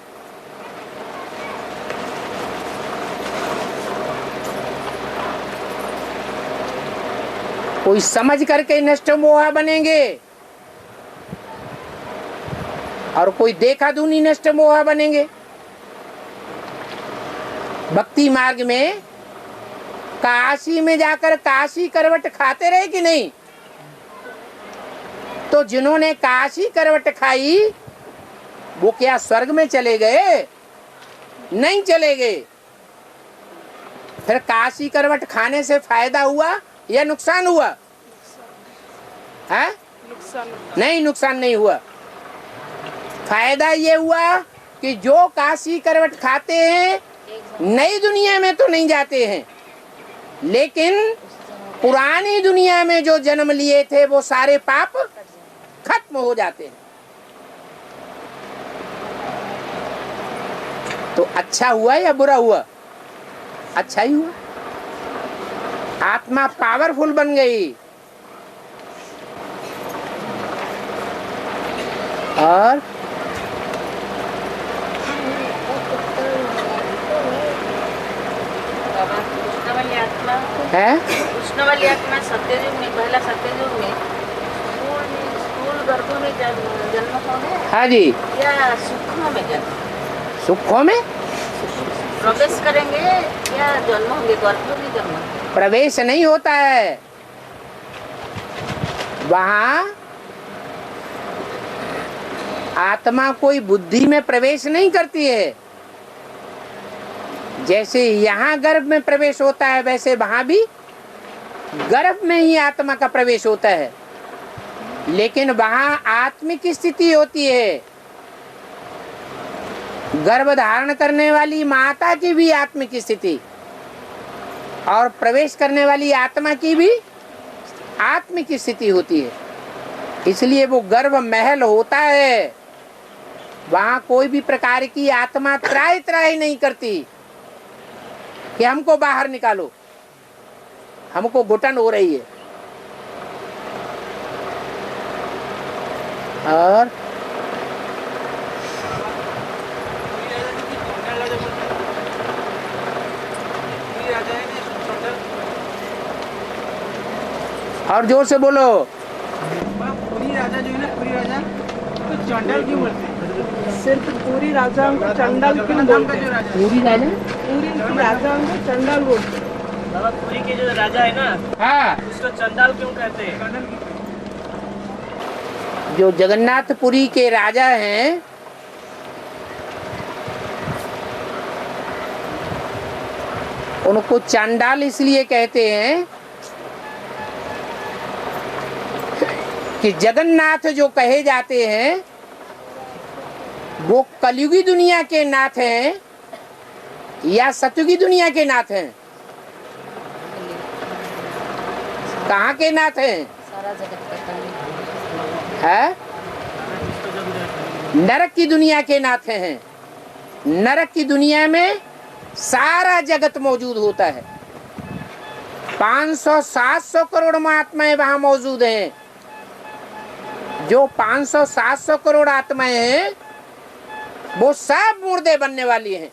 कोई समझ करके नष्टो मोहा बनेंगे और कोई देखा दूनी नष्ट मोहा बनेंगे। भक्ति मार्ग में काशी में जाकर काशी करवट खाते रहे कि नहीं? तो जिन्होंने काशी करवट खाई वो क्या स्वर्ग में चले गए? नहीं चले गए। फिर काशी करवट खाने से फायदा हुआ या नुकसान हुआ? है?
नुकसान।
नहीं, नुकसान नहीं हुआ। फायदा ये हुआ कि जो काशी करवट खाते हैं नई दुनिया में तो नहीं जाते हैं, लेकिन पुरानी दुनिया में जो जन्म लिए थे वो सारे पाप खत्म हो जाते हैं। तो अच्छा हुआ या बुरा हुआ? अच्छा ही हुआ। आत्मा पावरफुल बन गई। और
कृष्ण वाली आत्मा
है
कृष्ण वाली आत्मा सत्ययुग में, पहला सत्ययुग में स्थूल गर्भ में जन्म होंगे
हाँ जी,
या सूक्ष्म में जन्म,
सुखों में
प्रवेश करेंगे या जन्म होंगे गर्भ में जन्म?
प्रवेश नहीं होता है वहां। आत्मा कोई बुद्धि में प्रवेश नहीं करती है। जैसे यहाँ गर्भ में प्रवेश होता है वैसे वहां भी गर्भ में ही आत्मा का प्रवेश होता है, लेकिन वहां आत्मिक स्थिति होती है। गर्भ धारण करने वाली माता की भी आत्मिक स्थिति और प्रवेश करने वाली आत्मा की भी आत्मिक स्थिति होती है। इसलिए वो गर्भ महल होता है। वहां कोई भी प्रकार की आत्मा त्राही त्राही नहीं करती कि हमको बाहर निकालो, हमको घुटन हो रही है। और जोर से बोलो।
पूरी राजा जो है ना, पूरी राजा तो चंडाल क्यों बोलते हैं?
सिर्फ पूरी राजाओं को चंडाल क्यों बोलते हैं?
पूरी राजा,
पूरी राजाओं को चंडाल बोलते हैं।
बाबा पुरी के जो राजा है ना,
हाँ,
उसको चंडाल क्यों कहते हैं?
जो जगन्नाथपुरी के राजा हैं उनको चांडाल इसलिए कहते हैं कि जगन्नाथ जो कहे जाते हैं वो कलयुगी दुनिया के नाथ हैं या सतयुगी दुनिया के नाथ हैं? कहाँ के नाथ हैं?
सारा जगत का कल्याण।
है? नरक की दुनिया के नाथ हैं। नरक की दुनिया में सारा जगत मौजूद होता है। 500-700 करोड़ आत्माएं वहां मौजूद हैं। जो 500-700 करोड़ आत्माएं हैं वो सब मुर्दे बनने वाली हैं।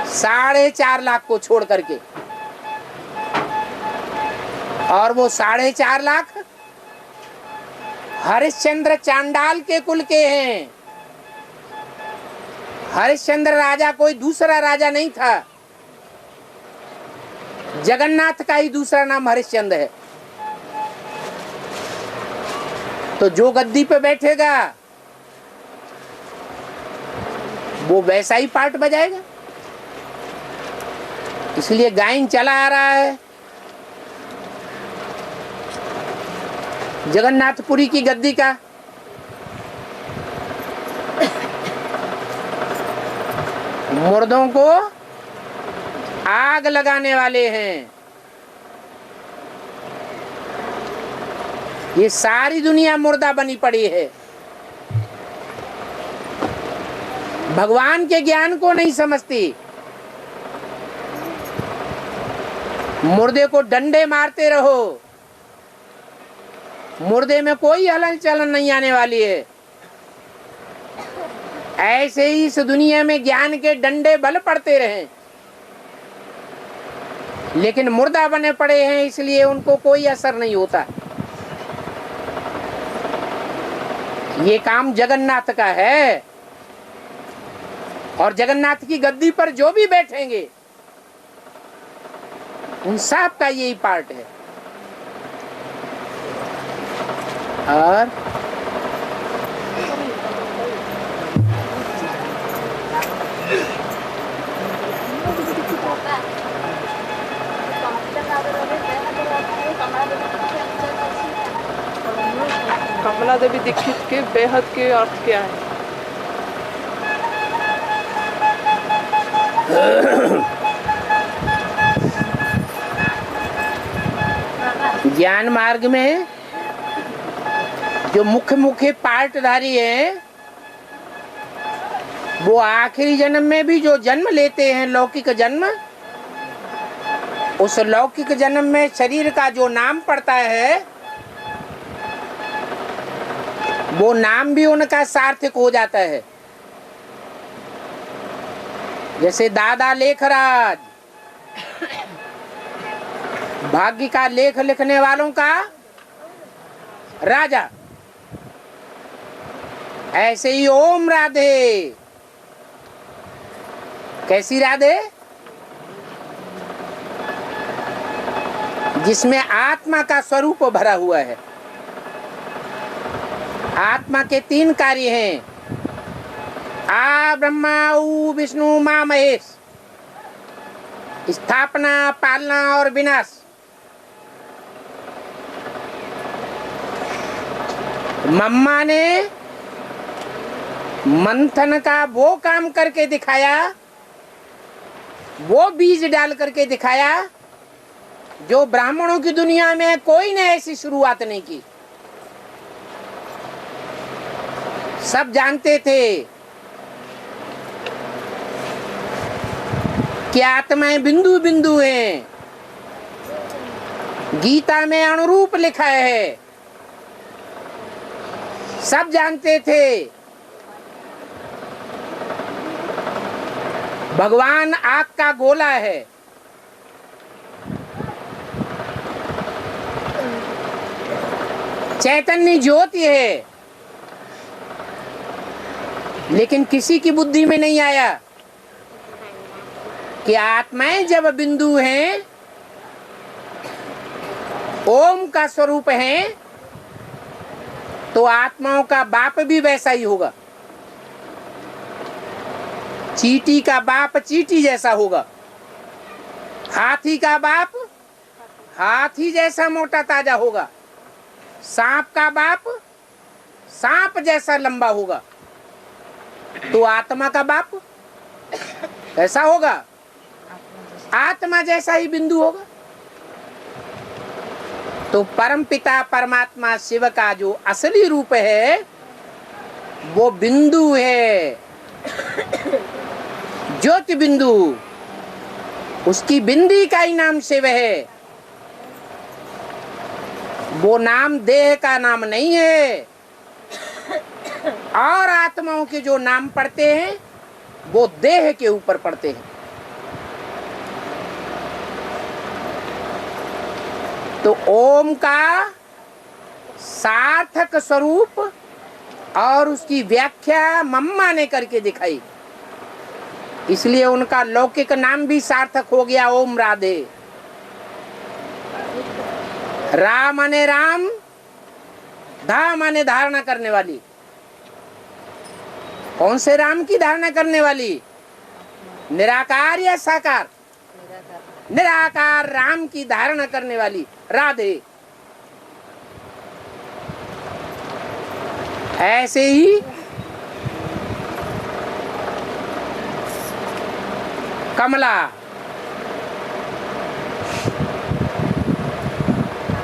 4.5 लाख को छोड़ करके, और वो 4.5 लाख हरिश्चंद्र चांडाल के कुल के हैं। हरिश्चंद्र राजा कोई दूसरा राजा नहीं था, जगन्नाथ का ही दूसरा नाम हरिश्चंद्र है। तो जो गद्दी पे बैठेगा वो वैसा ही पार्ट बजाएगा। इसलिए गायन चला आ रहा है जगन्नाथपुरी की गद्दी का। मुर्दों को आग लगाने वाले हैं। ये सारी दुनिया मुर्दा बनी पड़ी है। भगवान के ज्ञान को नहीं समझती। मुर्दे को डंडे मारते रहो, मुर्दे में कोई हलन चलन नहीं आने वाली है। ऐसे ही इस दुनिया में ज्ञान के डंडे बल पड़ते रहे, लेकिन मुर्दा बने पड़े हैं इसलिए उनको कोई असर नहीं होता। ये काम जगन्नाथ का है, और जगन्नाथ की गद्दी पर जो भी बैठेंगे उन सब का यही पार्ट है। और
कमला देवी दीक्षित के बेहद के अर्थ क्या है?
ज्ञान मार्ग में जो मुख्य मुख्य पार्टधारी है, वो आखिरी जन्म में भी जो जन्म लेते हैं, लौकिक जन्म, उस लौकिक जन्म में शरीर का जो नाम पड़ता है, वो नाम भी उनका सार्थक हो जाता है। जैसे दादा लेखराज, भाग्य का लेख लिखने वालों का राजा, ऐसे ही ओम राधे। कैसी राधे? जिसमें आत्मा का स्वरूप भरा हुआ है। आत्मा के 3 कार्य हैं, आ ब्रह्मा, ऊ विष्णु, मां महेश। स्थापना, पालना और विनाश। मम्मा ने मंथन का वो काम करके दिखाया, वो बीज डाल करके दिखाया जो ब्राह्मणों की दुनिया में कोई ने ऐसी शुरुआत नहीं की। सब जानते थे कि आत्माएं बिंदु बिंदु हैं। गीता में अनुरूप लिखा है, सब जानते थे। भगवान आग का गोला है। चैतन्य ज्योति है, लेकिन किसी की बुद्धि में नहीं आया कि आत्माएं जब बिंदु हैं, ओम का स्वरूप हैं, तो आत्माओं का बाप भी वैसा ही होगा। चींटी का बाप चींटी जैसा होगा, हाथी का बाप हाथी जैसा मोटा ताजा होगा, सांप का बाप सांप जैसा लंबा होगा। तो आत्मा का बाप कैसा होगा? आत्मा जैसा ही बिंदु होगा। तो परम पिता परमात्मा शिव का जो असली रूप है, वो बिंदु है, ज्योति बिंदु। उसकी बिंदी का ही नाम शिव है। वो नाम देह का नाम नहीं है। और आत्माओं के जो नाम पड़ते हैं, वो देह के ऊपर पड़ते हैं। तो ओम का सार्थक स्वरूप और उसकी व्याख्या मम्मा ने करके दिखाई, इसलिए उनका लौकिक नाम भी सार्थक हो गया, ओम राधे। रा माने राम, धा माने धारणा करने वाली। कौन से राम की धारणा करने वाली? निराकार या साकार? निराकार राम की धारणा करने वाली राधे। ऐसे ही कमला,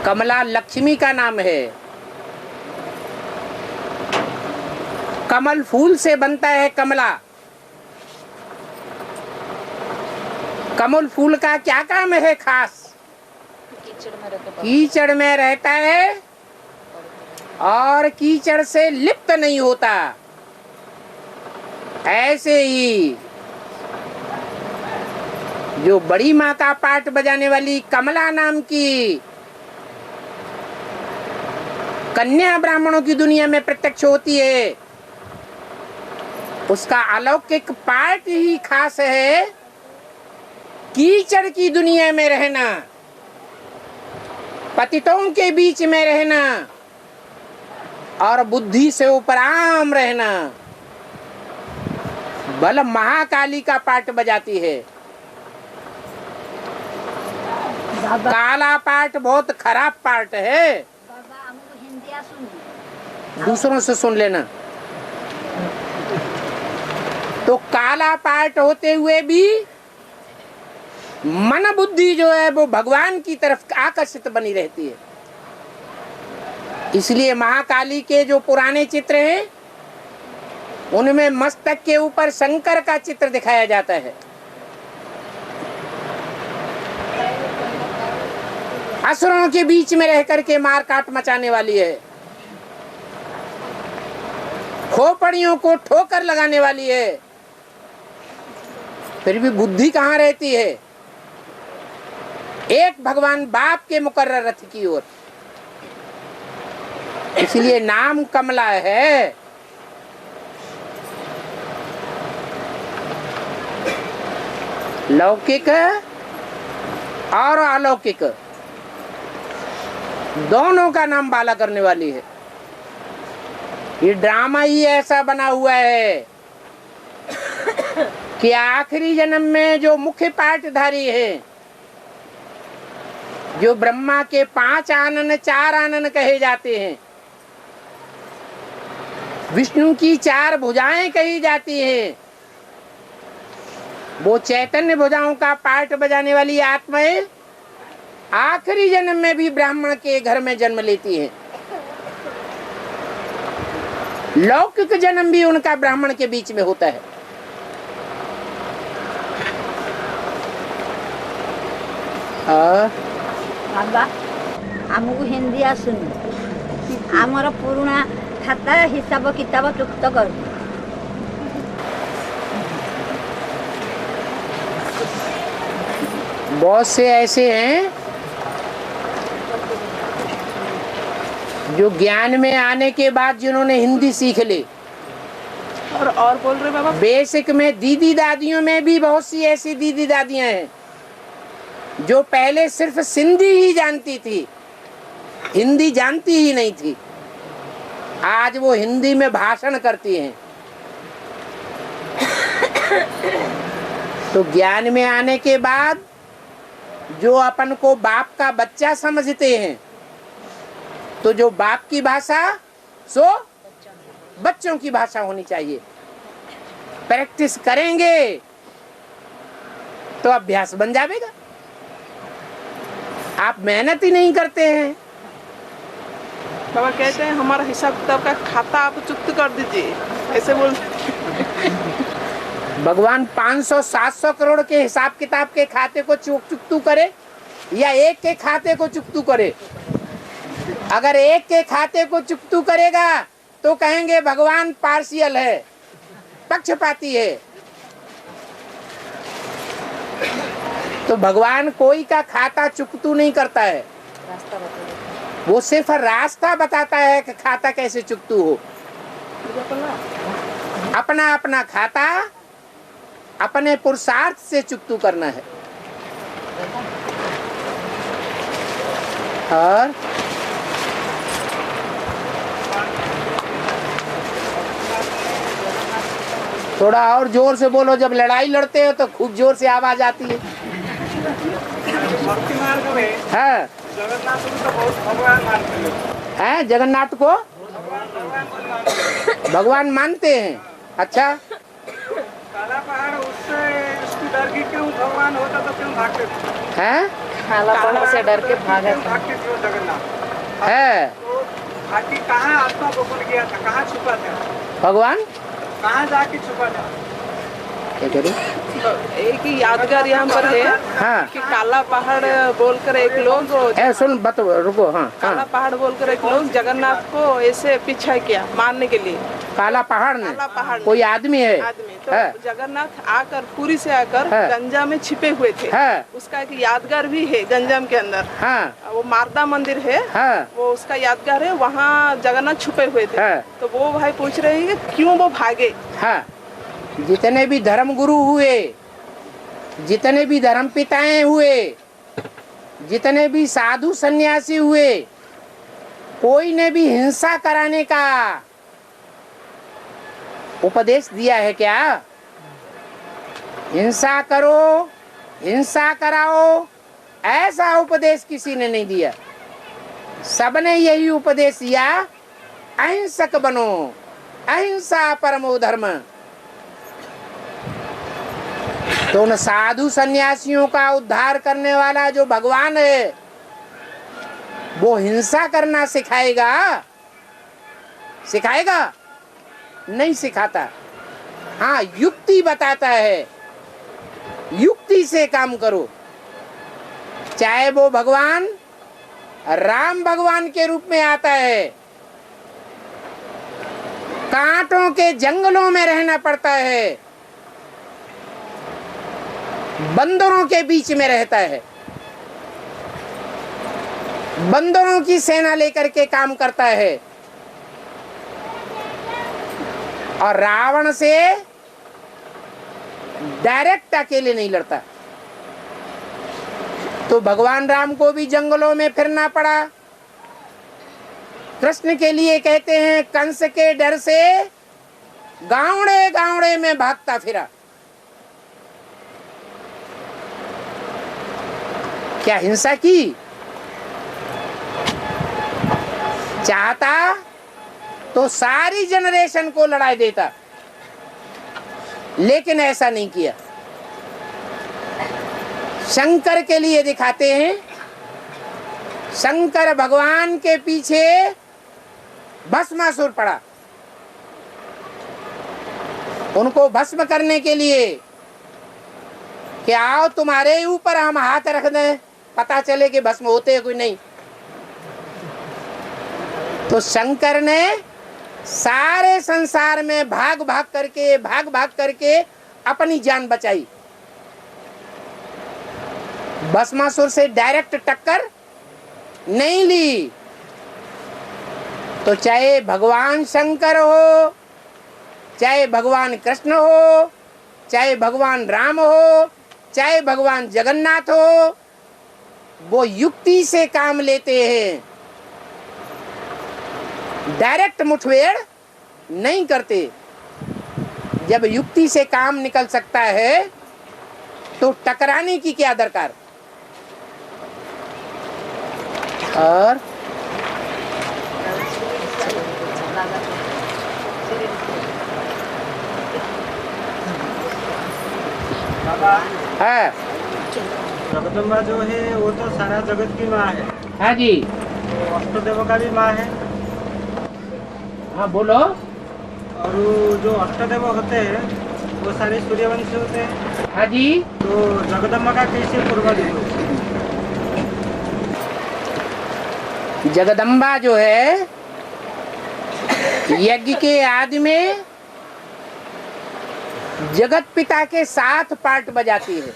कमला लक्ष्मी का नाम है। कमल फूल से बनता है कमला। कमल फूल का क्या काम है खास? कीचड़ में रहता है और कीचड़ से लिप्त नहीं होता। ऐसे ही जो बड़ी माँ का पाठ बजाने वाली कमला नाम की कन्या ब्राह्मणों की दुनिया में प्रत्यक्ष होती है, उसका अलौकिक पाठ ही खास है, कीचड़ की दुनिया में रहना, पतितों के बीच में रहना और बुद्धि से उपराम रहना। बल महाकाली का पाठ बजाती है। काला पाठ बहुत खराब पाठ है। दूसरों से सुन लेना। तो काला पाठ होते हुए भी मन बुद्धि जो है वो भगवान की तरफ आकर्षित बनी रहती है। इसलिए महाकाली के जो पुराने चित्र हैं उनमें मस्तक के ऊपर शंकर का चित्र दिखाया जाता है। असुरों के बीच में रह करके मार काट मचाने वाली है, खोपड़ियों को ठोकर लगाने वाली है, फिर भी बुद्धि कहाँ रहती है? एक भगवान बाप के मुकर्रर रथ की ओर। इसलिए नाम कमला है। लौकिक और अलौकिक दोनों का नाम बाला करने वाली है। ये ड्रामा ही ऐसा बना हुआ है कि आखिरी जन्म में जो मुख्य पाठधारी है, जो ब्रह्मा के 5 आनन 4 आनन कहे जाते हैं, विष्णु की 4 भुजाएं कही जाती हैं, वो चैतन्य भुजाओं का पाठ बजाने वाली आत्माएं आखिरी जन्म में भी ब्राह्मण के घर में जन्म लेती हैं। लौकिक जन्म भी उनका ब्राह्मण के बीच में होता है।
बाबा आमको हिंदी आसुनी, आमर पुराना खाता हिसाब किताब चुक्त कर।
बहुत से ऐसे हैं जो ज्ञान में आने के बाद जिन्होंने हिंदी सीख ली।
और बोल रहे बाबा,
बेसिक में दीदी दादियों में भी बहुत सी ऐसी दीदी दादियां हैं जो पहले सिर्फ सिंधी ही जानती थी, हिंदी जानती ही नहीं थी। आज वो हिंदी में भाषण करती हैं। तो ज्ञान में आने के बाद जो अपन को बाप का बच्चा समझते हैं, तो जो बाप की भाषा सो बच्चों की भाषा होनी चाहिए। प्रैक्टिस करेंगे तो अभ्यास बन जाएगा। आप मेहनत ही नहीं करते हैं।
बाबा कहते हैं हमारा हिसाब किताब का खाता आप चुक्त कर दीजिए, ऐसे बोल।
भगवान 500-700 करोड़ के हिसाब किताब के खाते को चुकतू करे या एक के खाते को चुकतू करे? अगर एक के खाते को चुकतू करेगा तो कहेंगे भगवान पार्शियल है, पक्षपाती है। तो भगवान कोई का खाता चुकतू नहीं करता है, वो सिर्फ रास्ता बताता है कि खाता कैसे चुकतू हो। अपना अपना खाता अपने पुरुषार्थ से चुकतू करना है। और थोड़ा और जोर से बोलो, जब लड़ाई लड़ते हो तो खूब जोर से आवाज आती है। हाँ, है जगन्नाथ को भगवान मानते हैं। अच्छा,
काला पहाड़ उससे उसकी डर की क्यों भगवान होता तो क्यों भागते थे?
हैं?
काला पहाड़ से डर के भागे थे।
भागते थे वो जगन्नाथ
है
तो आखिर कहाँ आत्मा गोपन किया था, कहाँ छुपा था,
भगवान
कहाँ जाके छुपा था?
क्या करें?
एक ही यादगार यहाँ पर है
हाँ
कि काला पहाड़ बोलकर एक लोग,
है, सुन बत रुको। हाँ
काला
हाँ,
पहाड़ बोलकर एक लोग जगन्नाथ को ऐसे पीछा किया मारने के लिए।
काला पहाड़ ने
काला पहाड़ ने।
कोई आदमी है?
आदमी तो
है।
जगन्नाथ आकर पुरी से आकर
है।
गंजा में छिपे हुए थे।
है।
उसका एक यादगार भी है गंजाम के अंदर।
हाँ
वो मारदा मंदिर है,
हाँ
वो उसका यादगार है, वहाँ जगन्नाथ छुपे हुए थे।
है।
तो वो भाई पूछ रहे हैं कि क्यों वो भागे।
हाँ, जितने भी धर्म गुरु हुए, जितने भी धर्म पिताएं हुए, जितने भी साधु सन्यासी हुए, कोई ने भी हिंसा कराने का उपदेश दिया है क्या? हिंसा करो, हिंसा कराओ, ऐसा उपदेश किसी ने नहीं दिया। सबने यही उपदेश दिया अहिंसक बनो, अहिंसा परमो धर्म। तो उन साधु सन्यासियों का उद्धार करने वाला जो भगवान है वो हिंसा करना सिखाएगा? सिखाएगा? नहीं सिखाता। हाँ, युक्ति बताता है, युक्ति से काम करो। चाहे वो भगवान राम भगवान के रूप में आता है, कांटों के जंगलों में रहना पड़ता है, बंदरों के बीच में रहता है, बंदरों की सेना लेकर के काम करता है, और रावण से डायरेक्ट अकेले नहीं लड़ता। तो भगवान राम को भी जंगलों में फिरना पड़ा। कृष्ण के लिए कहते हैं कंस के डर से गावड़े गावड़े में भागता फिरा। क्या हिंसा की? चाहता तो सारी जनरेशन को लड़ाई देता, लेकिन ऐसा नहीं किया। शंकर के लिए दिखाते हैं, शंकर भगवान के पीछे भस्मासुर पड़ा, उनको भस्म करने के लिए कि आओ तुम्हारे ऊपर हम हाथ रख दें, पता चले कि भस्म होते हैं कोई नहीं। तो शंकर ने सारे संसार में भाग भाग करके अपनी जान बचाई। भस्मासुर से डायरेक्ट टक्कर नहीं ली। तो चाहे भगवान शंकर हो, चाहे भगवान कृष्ण हो, चाहे भगवान राम हो, चाहे भगवान जगन्नाथ हो, वो युक्ति से काम लेते हैं, डायरेक्ट मुठभेड़ नहीं करते। जब युक्ति से काम निकल सकता है तो टकराने की क्या दरकार। और हाँ,
जगदम्बा जो है वो तो सारा जगत की माँ है।
हाँ जी,
तो अष्टदेव का भी माँ है।
हाँ बोलो।
और वो जो अष्टदेव होते हैं वो सारे सूर्यवंशी होते हैं।
हाँ जी,
तो जगदम्बा का कैसे पूर्वज है?
जगदम्बा जो है यज्ञ के आदि में जगत पिता के 7 पार्ट बजाती है।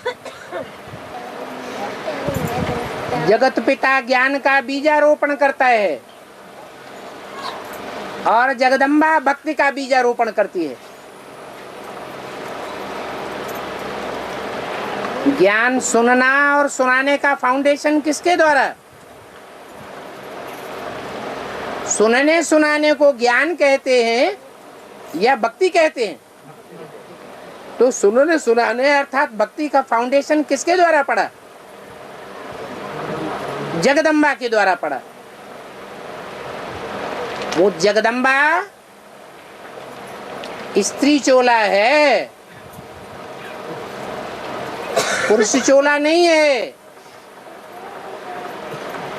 जगत पिता ज्ञान का बीजारोपण करता है और जगदम्बा भक्ति का बीजारोपण करती है। ज्ञान सुनना और सुनाने का फाउंडेशन किसके द्वारा? सुनने सुनाने को ज्ञान कहते हैं या भक्ति कहते हैं? तो सुनने सुनाने अर्थात भक्ति का फाउंडेशन किसके द्वारा पड़ा? जगदम्बा के द्वारा पड़ा। वो जगदम्बा स्त्री चोला है, पुरुष चोला नहीं है।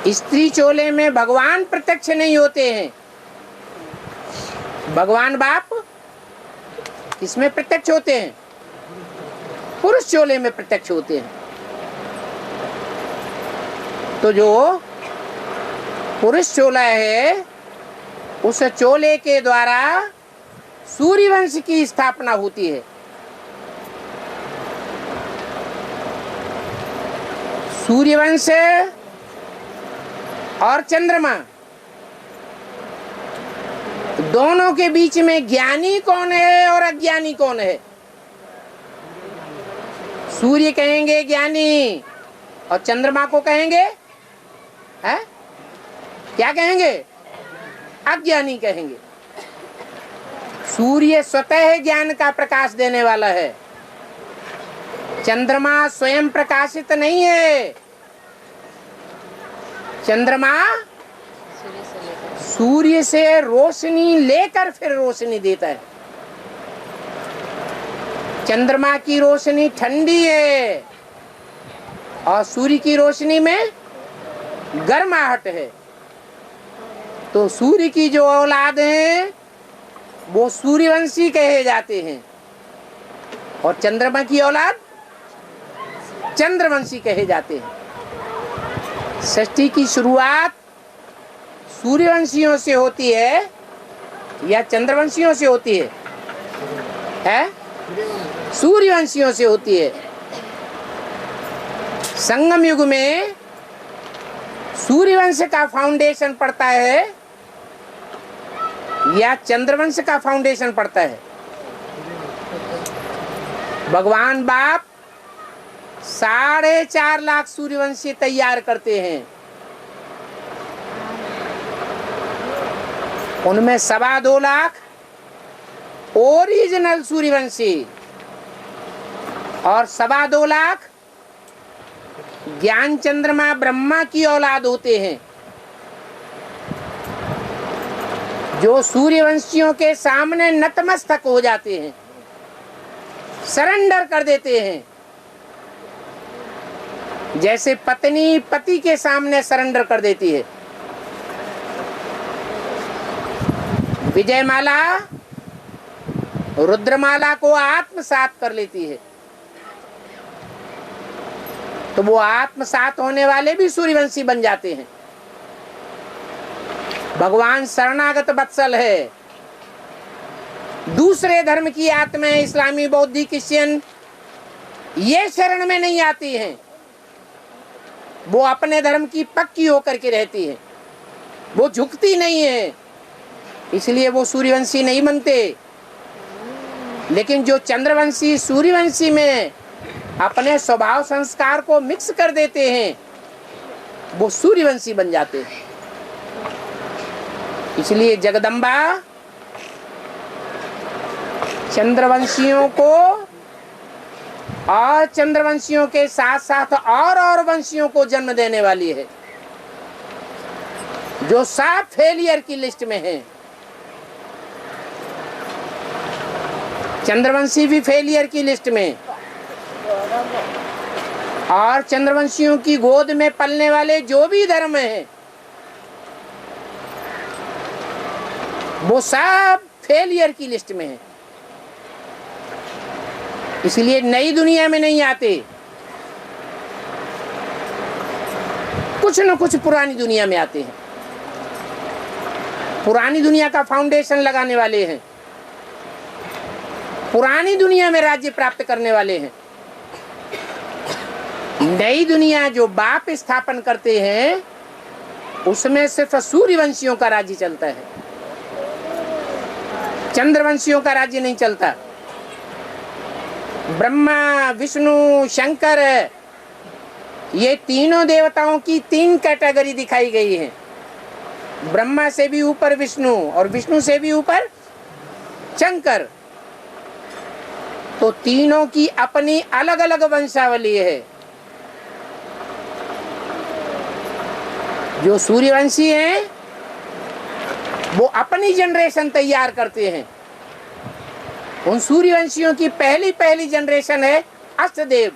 स्त्री चोले में भगवान प्रत्यक्ष नहीं होते हैं। भगवान बाप किसमें प्रत्यक्ष होते हैं? पुरुष चोले में प्रत्यक्ष होते हैं। तो जो पुरुष चोला है उस चोले के द्वारा सूर्यवंश की स्थापना होती है। सूर्यवंश और चंद्रमा दोनों के बीच में ज्ञानी कौन है और अज्ञानी कौन है? सूर्य कहेंगे ज्ञानी और चंद्रमा को कहेंगे है? क्या कहेंगे? अज्ञानी कहेंगे। सूर्य स्वतः ज्ञान का प्रकाश देने वाला है, चंद्रमा स्वयं प्रकाशित नहीं है। चंद्रमा
सूर्य से लेकर
सूर्य से रोशनी लेकर फिर रोशनी देता है। चंद्रमा की रोशनी ठंडी है और सूर्य की रोशनी में गर्माहट है। तो सूर्य की जो औलाद हैं वो सूर्यवंशी कहे जाते हैं और चंद्रमा की औलाद चंद्रवंशी कहे जाते हैं। सृष्टि की शुरुआत सूर्यवंशियों से होती है या चंद्रवंशियों से होती है? सूर्यवंशियों से होती है। संगम युग में सूर्यवंश का फाउंडेशन पड़ता है या चंद्रवंश का फाउंडेशन पड़ता है? भगवान बाप 4.5 लाख सूर्यवंशी तैयार करते हैं। उनमें 2.25 लाख ओरिजिनल सूर्यवंशी और 2.25 लाख ज्ञान चंद्रमा ब्रह्मा की औलाद होते हैं, जो सूर्यवंशियों के सामने नतमस्तक हो जाते हैं, सरेंडर कर देते हैं। जैसे पत्नी पति के सामने सरेंडर कर देती है। विजयमाला रुद्रमाला को आत्मसात कर लेती है, तो वो आत्मसात होने वाले भी सूर्यवंशी बन जाते हैं। भगवान शरणागत वत्सल है। दूसरे धर्म की आत्माएं इस्लामी, बौद्धिक, क्रिश्चियन ये शरण में नहीं आती हैं। वो अपने धर्म की पक्की होकर के रहती है, वो झुकती नहीं है, इसलिए वो सूर्यवंशी नहीं बनते। लेकिन जो चंद्रवंशी सूर्यवंशी में अपने स्वभाव संस्कार को मिक्स कर देते हैं वो सूर्यवंशी बन जाते हैं। इसलिए जगदम्बा चंद्रवंशियों को और चंद्रवंशियों के साथ साथ और वंशियों को जन्म देने वाली है, जो सब फेलियर की लिस्ट में है। चंद्रवंशी भी फेलियर की लिस्ट में, और चंद्रवंशियों की गोद में पलने वाले जो भी धर्म है वो सब फेलियर की लिस्ट में है। इसलिए नई दुनिया में नहीं आते, कुछ न कुछ पुरानी दुनिया में आते हैं। पुरानी दुनिया का फाउंडेशन लगाने वाले हैं, पुरानी दुनिया में राज्य प्राप्त करने वाले हैं। नई दुनिया जो बाप स्थापन करते हैं उसमें सिर्फ सूर्यवंशियों का राज्य चलता है, चंद्रवंशियों का राज्य नहीं चलता। ब्रह्मा, विष्णु, शंकर ये तीनों देवताओं की 3 कैटेगरी दिखाई गई है। ब्रह्मा से भी ऊपर विष्णु और विष्णु से भी ऊपर शंकर। तो तीनों की अपनी अलग अलग वंशावली है। जो सूर्यवंशी हैं वो अपनी जनरेशन तैयार करते हैं। उन सूर्यवंशियों की पहली जनरेशन है अष्टदेव।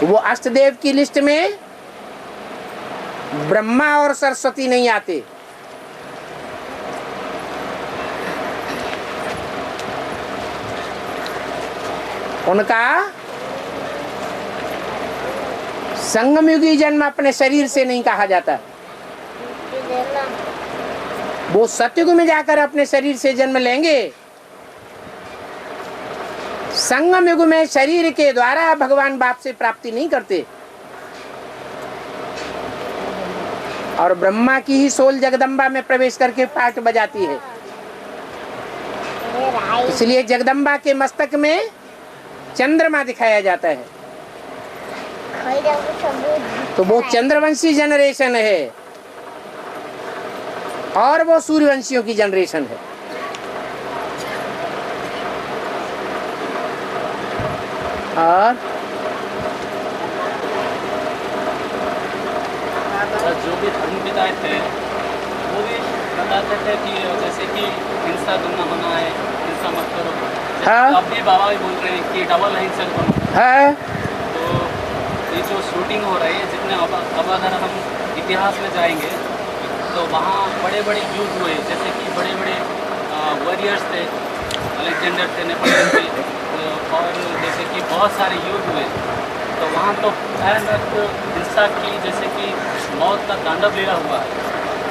वो अष्टदेव की लिस्ट में ब्रह्मा और सरस्वती नहीं आते। उनका संगमयुगी जन्म अपने शरीर से नहीं कहा जाता। वो सतयुग में जाकर अपने शरीर से जन्म लेंगे। संगम युग में शरीर के द्वारा भगवान बाप से प्राप्ति नहीं करते। और ब्रह्मा की ही सोल जगदम्बा में प्रवेश करके पाठ बजाती है। इसलिए जगदम्बा के मस्तक में चंद्रमा दिखाया जाता है। तो वो चंद्रवंशी जनरेशन है और वो सूर्यवंशियों की जनरेशन है। और
पिताएं थे वो भी बताते थे कि जैसे कि हिंसा करना होना है, हिंसा मत करो।
हाँ।
अब भी बाबा भी बोल रहे हैं कि डबल अहिंसक बनो।
है।
तो ये जो शूटिंग हो रही है, जितने अब अगर हम इतिहास में जाएंगे तो वहाँ बड़े बड़े युद्ध हुए, जैसे कि बड़े बड़े वॉरियर्स थे, अलेक्जेंडर थे, नेपोलियन थे, और जैसे कि बहुत सारे युद्ध हुए। तो वहाँ तो भयानक हिंसा की, जैसे कि मौत का तांडव लीला हुआ है।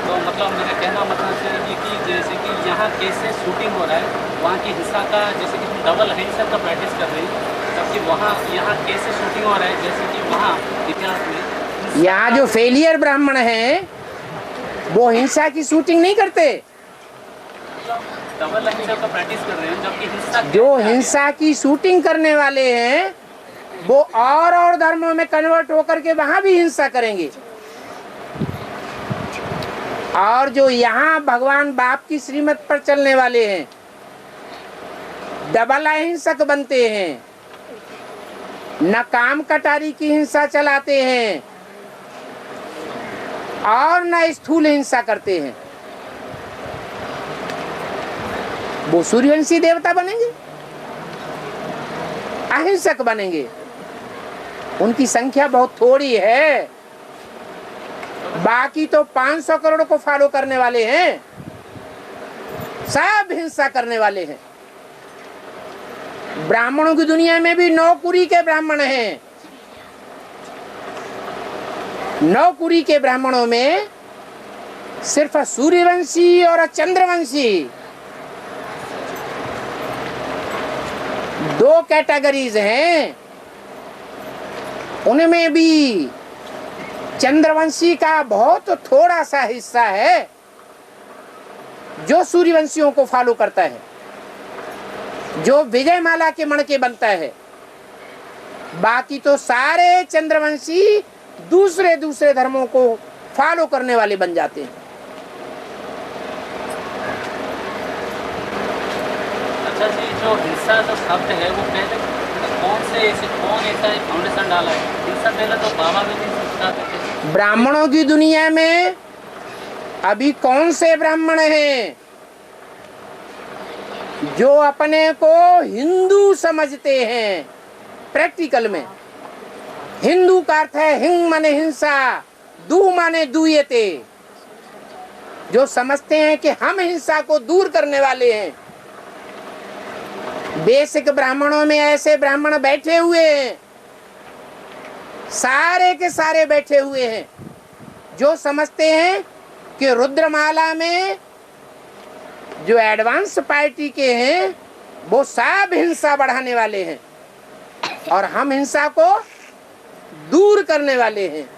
तो मतलब मेरा कहना मतलब है कि जैसे कि यहाँ कैसे शूटिंग हो रहा है, वहाँ की हिंसा का, जैसे कि हम डबल अहिंसा का प्रैक्टिस कर रहे हैं, जबकि वहाँ यहाँ कैसे शूटिंग हो रहा है, जैसे कि वहाँ इतिहास में
यहाँ जो फेलियर ब्राह्मण हैं वो हिंसा की शूटिंग नहीं करते,
डबल अहिंसा का प्रैक्टिस कर रहे हैं, जबकि हिंसा
जो हिंसा की शूटिंग करने वाले हैं वो और धर्मों में कन्वर्ट होकर के वहां भी हिंसा करेंगे। और जो यहाँ भगवान बाप की श्रीमत पर चलने वाले हैं डबल अहिंसक बनते हैं, न काम कटारी की हिंसा चलाते हैं और न स्थूल हिंसा करते हैं। वो सूर्यवंशी देवता बनेंगे, अहिंसक बनेंगे। उनकी संख्या बहुत थोड़ी है, बाकी तो 500 करोड़ को फॉलो करने वाले हैं, सब हिंसा करने वाले हैं। ब्राह्मणों की दुनिया में भी 9 कुरी के ब्राह्मण हैं। 9 कुरी के ब्राह्मणों में सिर्फ सूर्यवंशी और चंद्रवंशी 2 कैटेगरीज हैं। उनमें भी चंद्रवंशी का बहुत थोड़ा सा हिस्सा है जो सूर्यवंशियों को फॉलो करता है, जो विजयमाला के मणके बनता है। बाकी तो सारे चंद्रवंशी दूसरे दूसरे धर्मों को फॉलो करने वाले बन जाते हैं।
अच्छा जी, जो हिंसा जो शब्द है वो पहले कौन ऐसा फाउंडेशन डाला है? हिंसा पहले तो बाबा भी नहीं सिखाते थे।
ब्राह्मणों की दुनिया में अभी कौन से ब्राह्मण हैं जो अपने को हिंदू समझते हैं? प्रैक्टिकल में हिंदू का अर्थ है हिंग माने हिंसा, दू माने दूयते। जो समझते हैं कि हम हिंसा को दूर करने वाले हैं। बेसिक ब्राह्मणों में ऐसे ब्राह्मण बैठे हुए हैं, सारे के सारे बैठे हुए हैं, जो समझते हैं कि रुद्रमाला में जो एडवांस पार्टी के हैं वो सब हिंसा बढ़ाने वाले हैं और हम हिंसा को दूर करने वाले हैं।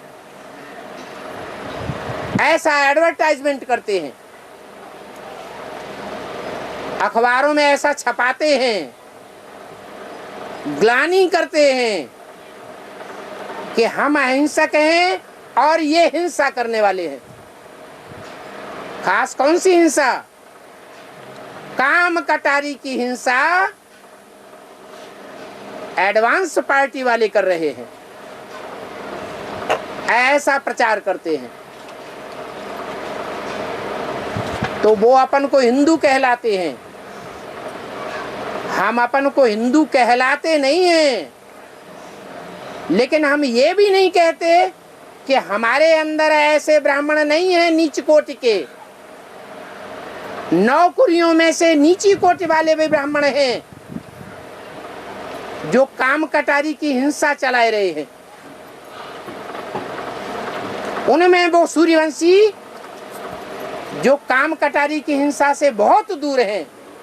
ऐसा एडवर्टाइजमेंट करते हैं, अखबारों में ऐसा छपाते हैं, ग्लानि करते हैं कि हम अहिंसक हैं और ये हिंसा करने वाले हैं। खास कौन सी हिंसा? काम कटारी की हिंसा एडवांस पार्टी वाले कर रहे हैं, ऐसा प्रचार करते हैं। तो वो अपन को हिंदू कहलाते हैं, हम अपन को हिंदू कहलाते नहीं हैं। लेकिन हम ये भी नहीं कहते कि हमारे अंदर ऐसे ब्राह्मण नहीं हैं नीच कोटि के। 9 कुरियों में से नीची कोटि वाले भी ब्राह्मण हैं जो काम कटारी की हिंसा चलाए रहे हैं। उनमें वो सूर्यवंशी जो काम कटारी की हिंसा से बहुत दूर हैं,